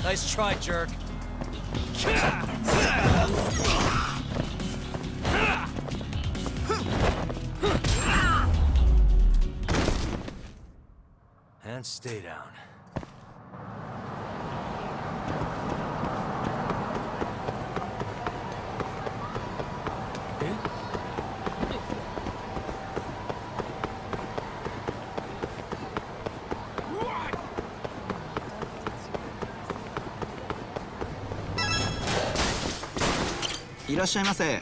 Nice try, jerk. And stay down. Hey. いらっしゃいませ。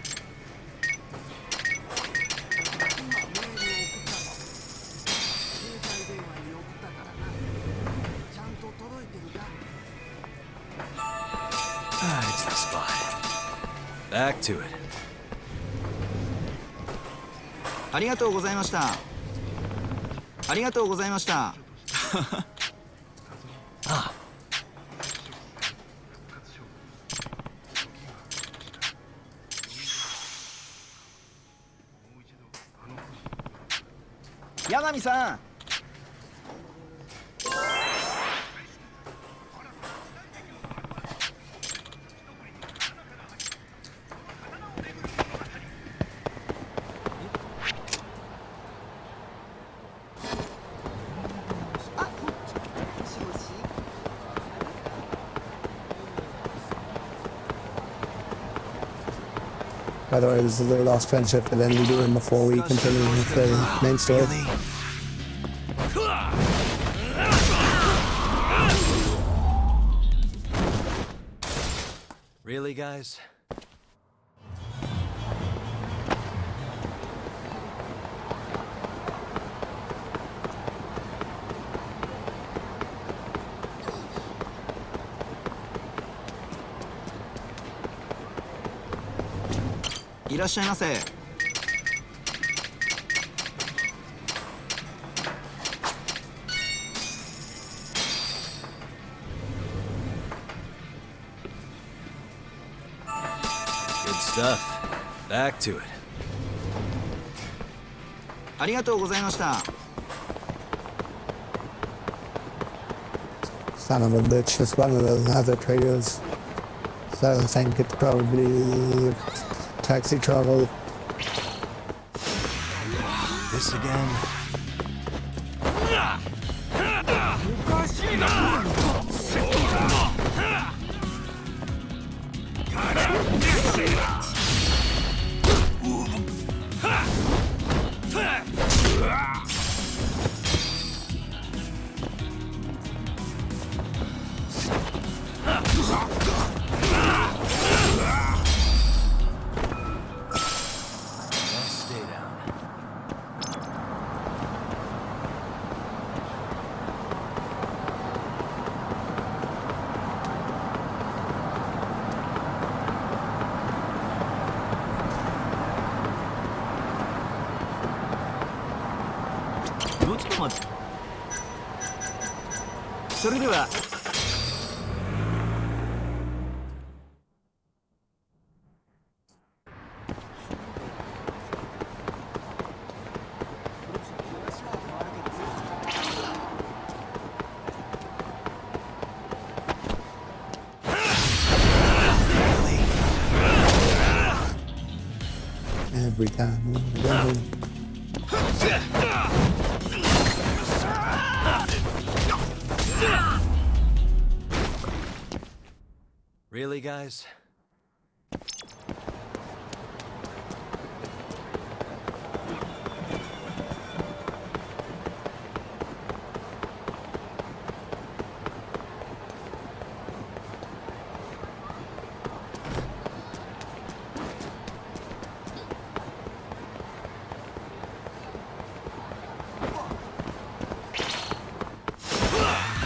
It's the spot. Back to it. ありがとうございました。ありがとうございました。Ah. 八神さん。By the way, this is their last friendship that ended doing before we continue with the main story. Really, guys?「いらっしゃいませ」。Good stuff. Back to it. ありがとうございました。 Son of a bitch, it's one of those other traders. So I think it's probably taxi travel. This again? Stay down. .それでは。Every time. Really, guys?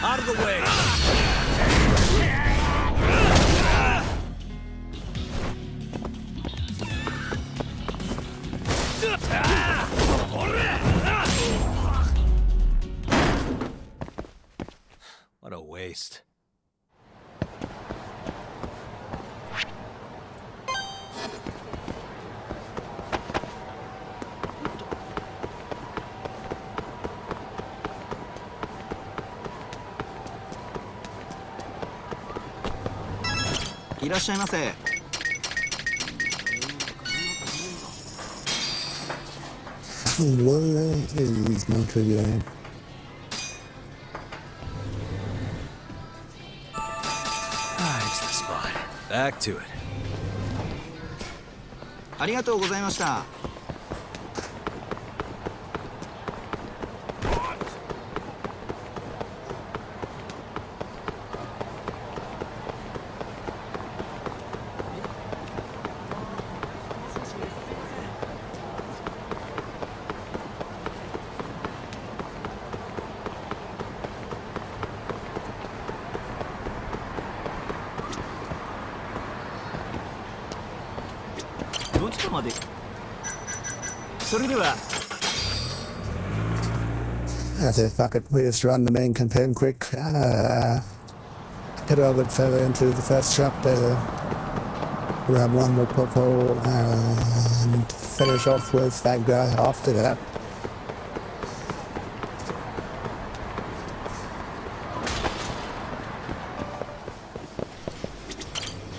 Out of the way! What a waste.「いらっしゃいませ」。 What is no trivia? It's the spot. Back to it. ありがとうございました。 All の人まで。それでは As if I could please run the main campaign quick. Get a bit further into the first chapter. Grab one more Popo and finish off with that guy after that.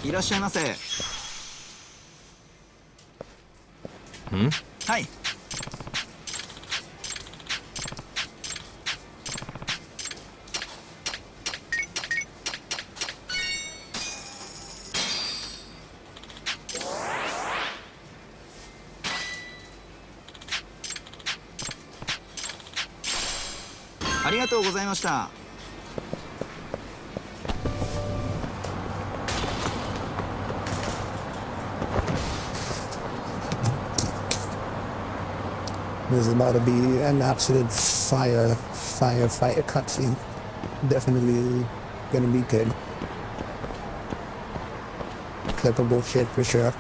いらっしゃいませ。はい。ありがとうございました。There's about to be an absolute firefighter cutscene. Definitely gonna be good. Clippable shit for sure.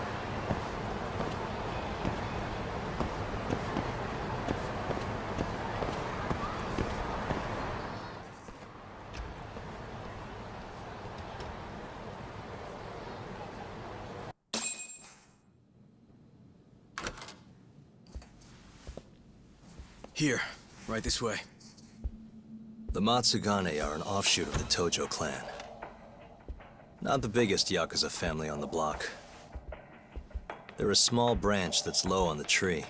Here, right this way. The Matsugane are an offshoot of the Tojo clan. Not the biggest Yakuza family on the block. They're a small branch that's low on the tree.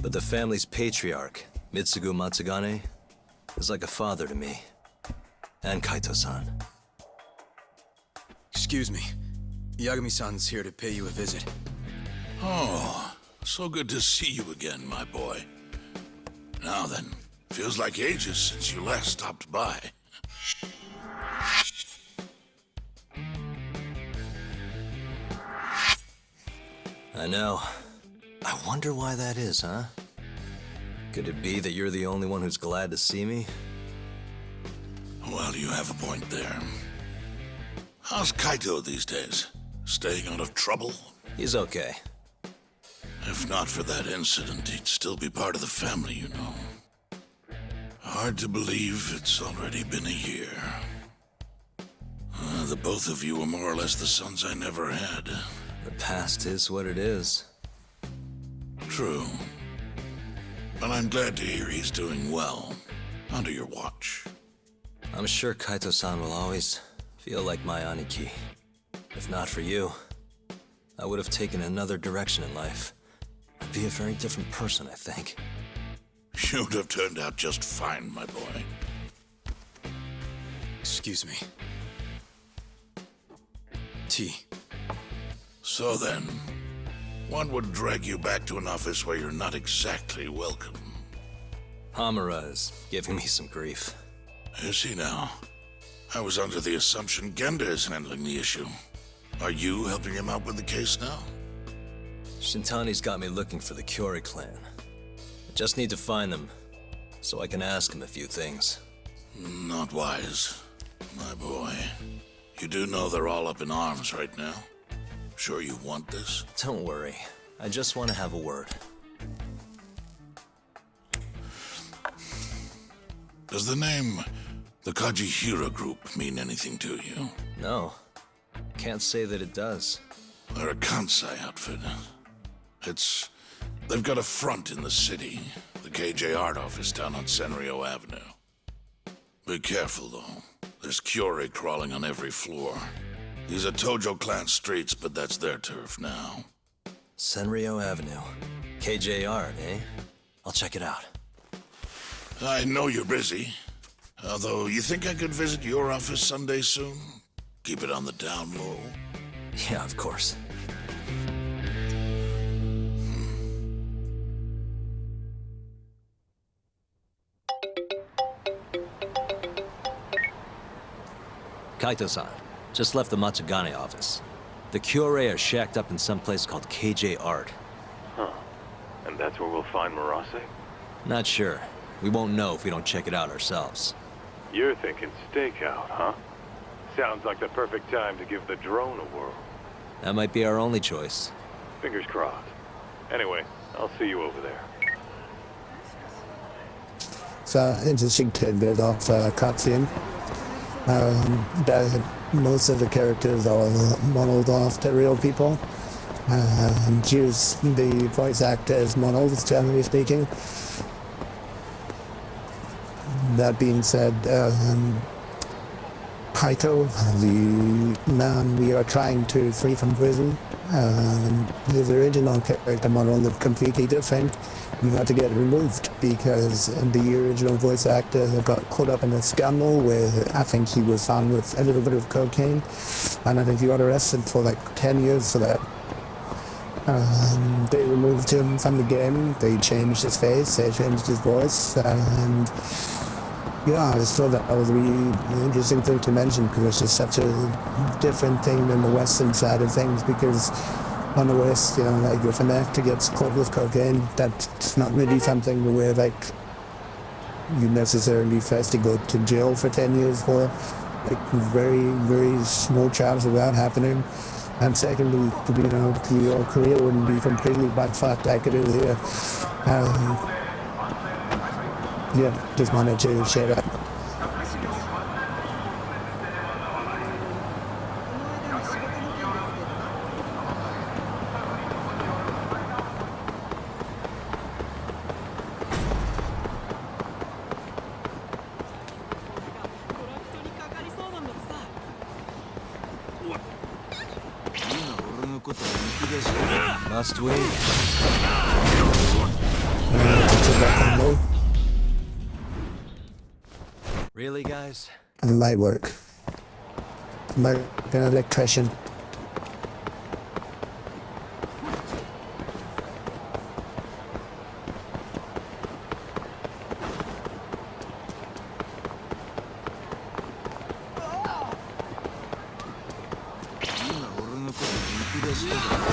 But the family's patriarch, Mitsugu Matsugane, is like a father to me. And Kaito-san. Excuse me. Yagami-san's here to pay you a visit. Oh, so good to see you again, my boy. Now then, feels like ages since you last stopped by. I know. I wonder why that is, huh? Could it be that you're the only one who's glad to see me? Well, you have a point there. How's Kaito these days? Staying out of trouble? He's okay. If not for that incident, he'd still be part of the family, you know. Hard to believe it's already been a year. The both of you were more or less the sons I never had. The past is what it is. True. But I'm glad to hear he's doing well, under your watch. I'm sure Kaito-san will always feel like my Aniki. If not for you, I would have taken another direction in life. I'd be a very different person, I think. You'd have turned out just fine, my boy. Excuse me. Tea. So then, what would drag you back to an office where you're not exactly welcome? Hamura is giving me some grief. Is he now? I was under the assumption Genda is handling the issue. Are you helping him out with the case now? Shintani's got me looking for the Kyorei clan. I just need to find them, so I can ask him a few things. Not wise, my boy. You do know they're all up in arms right now. Sure you want this? Don't worry. I just want to have a word. Does the name the Kajihira Group mean anything to you? No. Can't say that it does. They're a Kansai outfit. They've got a front in the city, the KJ Art office down on Senryo Avenue. Be careful, though. There's Kyorei crawling on every floor. These are Tojo clan streets, but that's their turf now. Senryo Avenue. KJ Art, eh? I'll check it out. I know you're busy. Although, you think I could visit your office Sunday soon? Keep it on the down low? Yeah, of course. Kaito-san, just left the Matsugane office. The Kyorei are shacked up in some place called KJ Art. Huh. And that's where we'll find Murase? Not sure. We won't know if we don't check it out ourselves. You're thinking stakeout, huh? Sounds like the perfect time to give the drone a whirl. That might be our only choice. Fingers crossed. Anyway, I'll see you over there. So, interesting tidbit of cutscene. That most of the characters are modeled after real people. Choose the voice actor as models, generally speaking. That being said, Kaito, the man we are trying to free from prison, his original character model looked completely different. We had to get it removed because the original voice actor got caught up in a scandal where I think he was found with a little bit of cocaine, and I think he got arrested for like 10 years for that. They removed him from the game, they changed his face, they changed his voice, and yeah, I just thought that was a really interesting thing to mention because it's just such a different thing than the Western side of things, because on the West, you know, like if an actor gets caught with cocaine, that's not really something where like you necessarily first to go to jail for 10 years for. Like very, very small chance of that happening. And secondly, you know, your career wouldn't be completely butt-fucked like it is here. Yeah, just wanted to share that. ことは見切れし Must we? Really, guys? Light work. American electrician.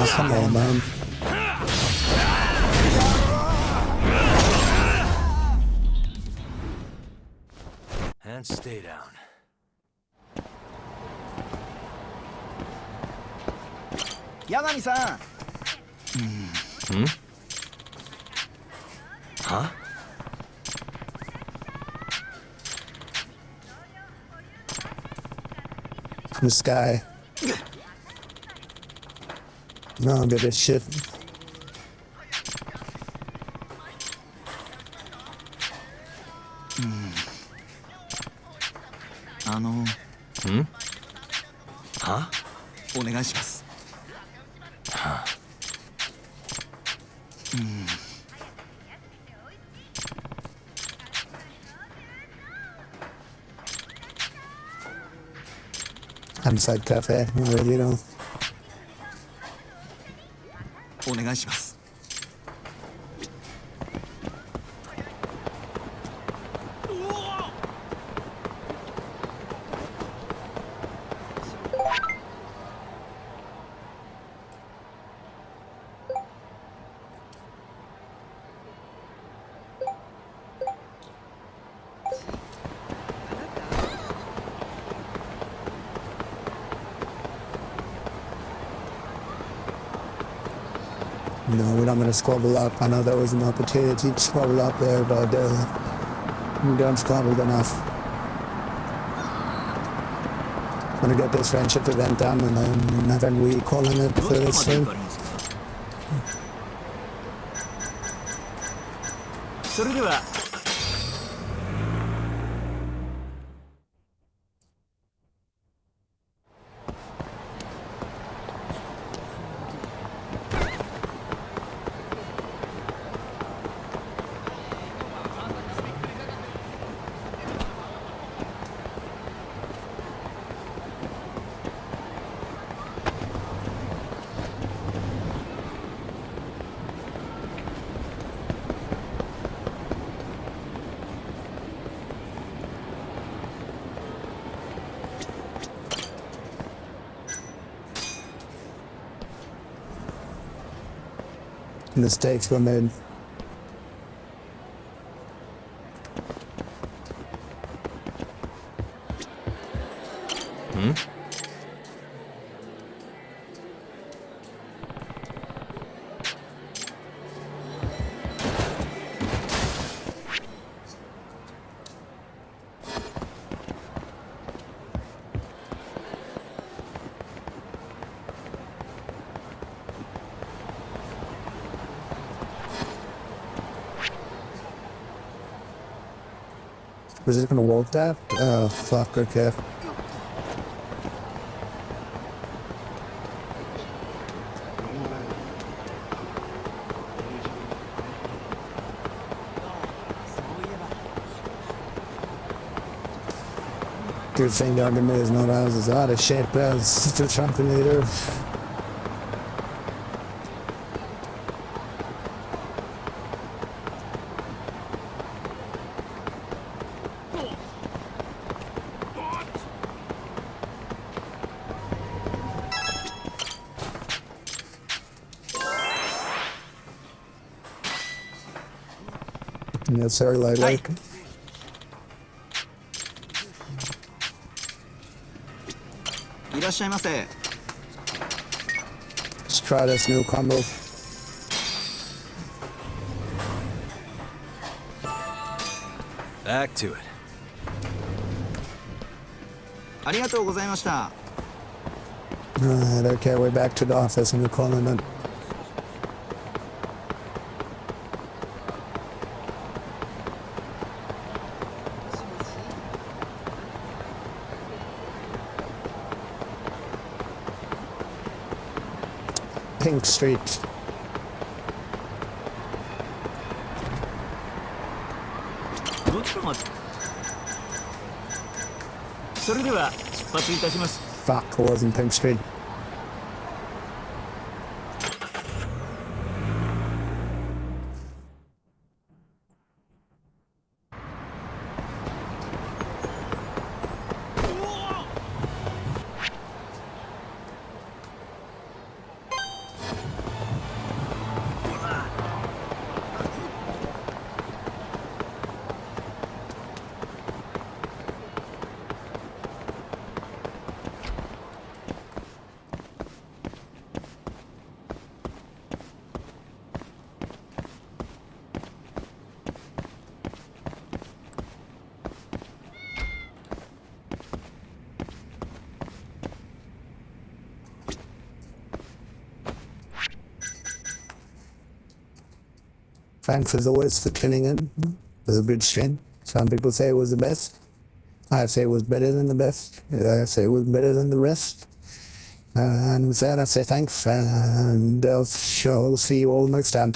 Oh, come on, man. And stay down. Yagami san. Hmm? Huh? This guy. No, good as shit. Hmm? Huh? お願いします。 Huh. Inside cafe, you know. お願いします。 No, we're not going to squabble up. I know there was an opportunity to squabble up there, but we don't squabble enough. I'm going to get this friendship event done, and then we call on it for this thing. それでは。 Mistakes were made. Hmm? Was it gonna walk that? Oh, fuck, okay. Good thing Dr. May is not as out of shape as the Trumpinator. Yes, sir, like.いらっしゃいませ。 Let's try this new combo. Back to it. ありがとうございました。 Right, okay, we're back to the office and we're calling it. Pink Street. ちょっと待って。それでは出発いたします。 Fuck, it wasn't Pink Street. Thanks as always for tuning in. It was a good stream. Some people say it was the best. I say it was better than the best. I say it was better than the rest. And with that, I say thanks, and I'll see you all next time.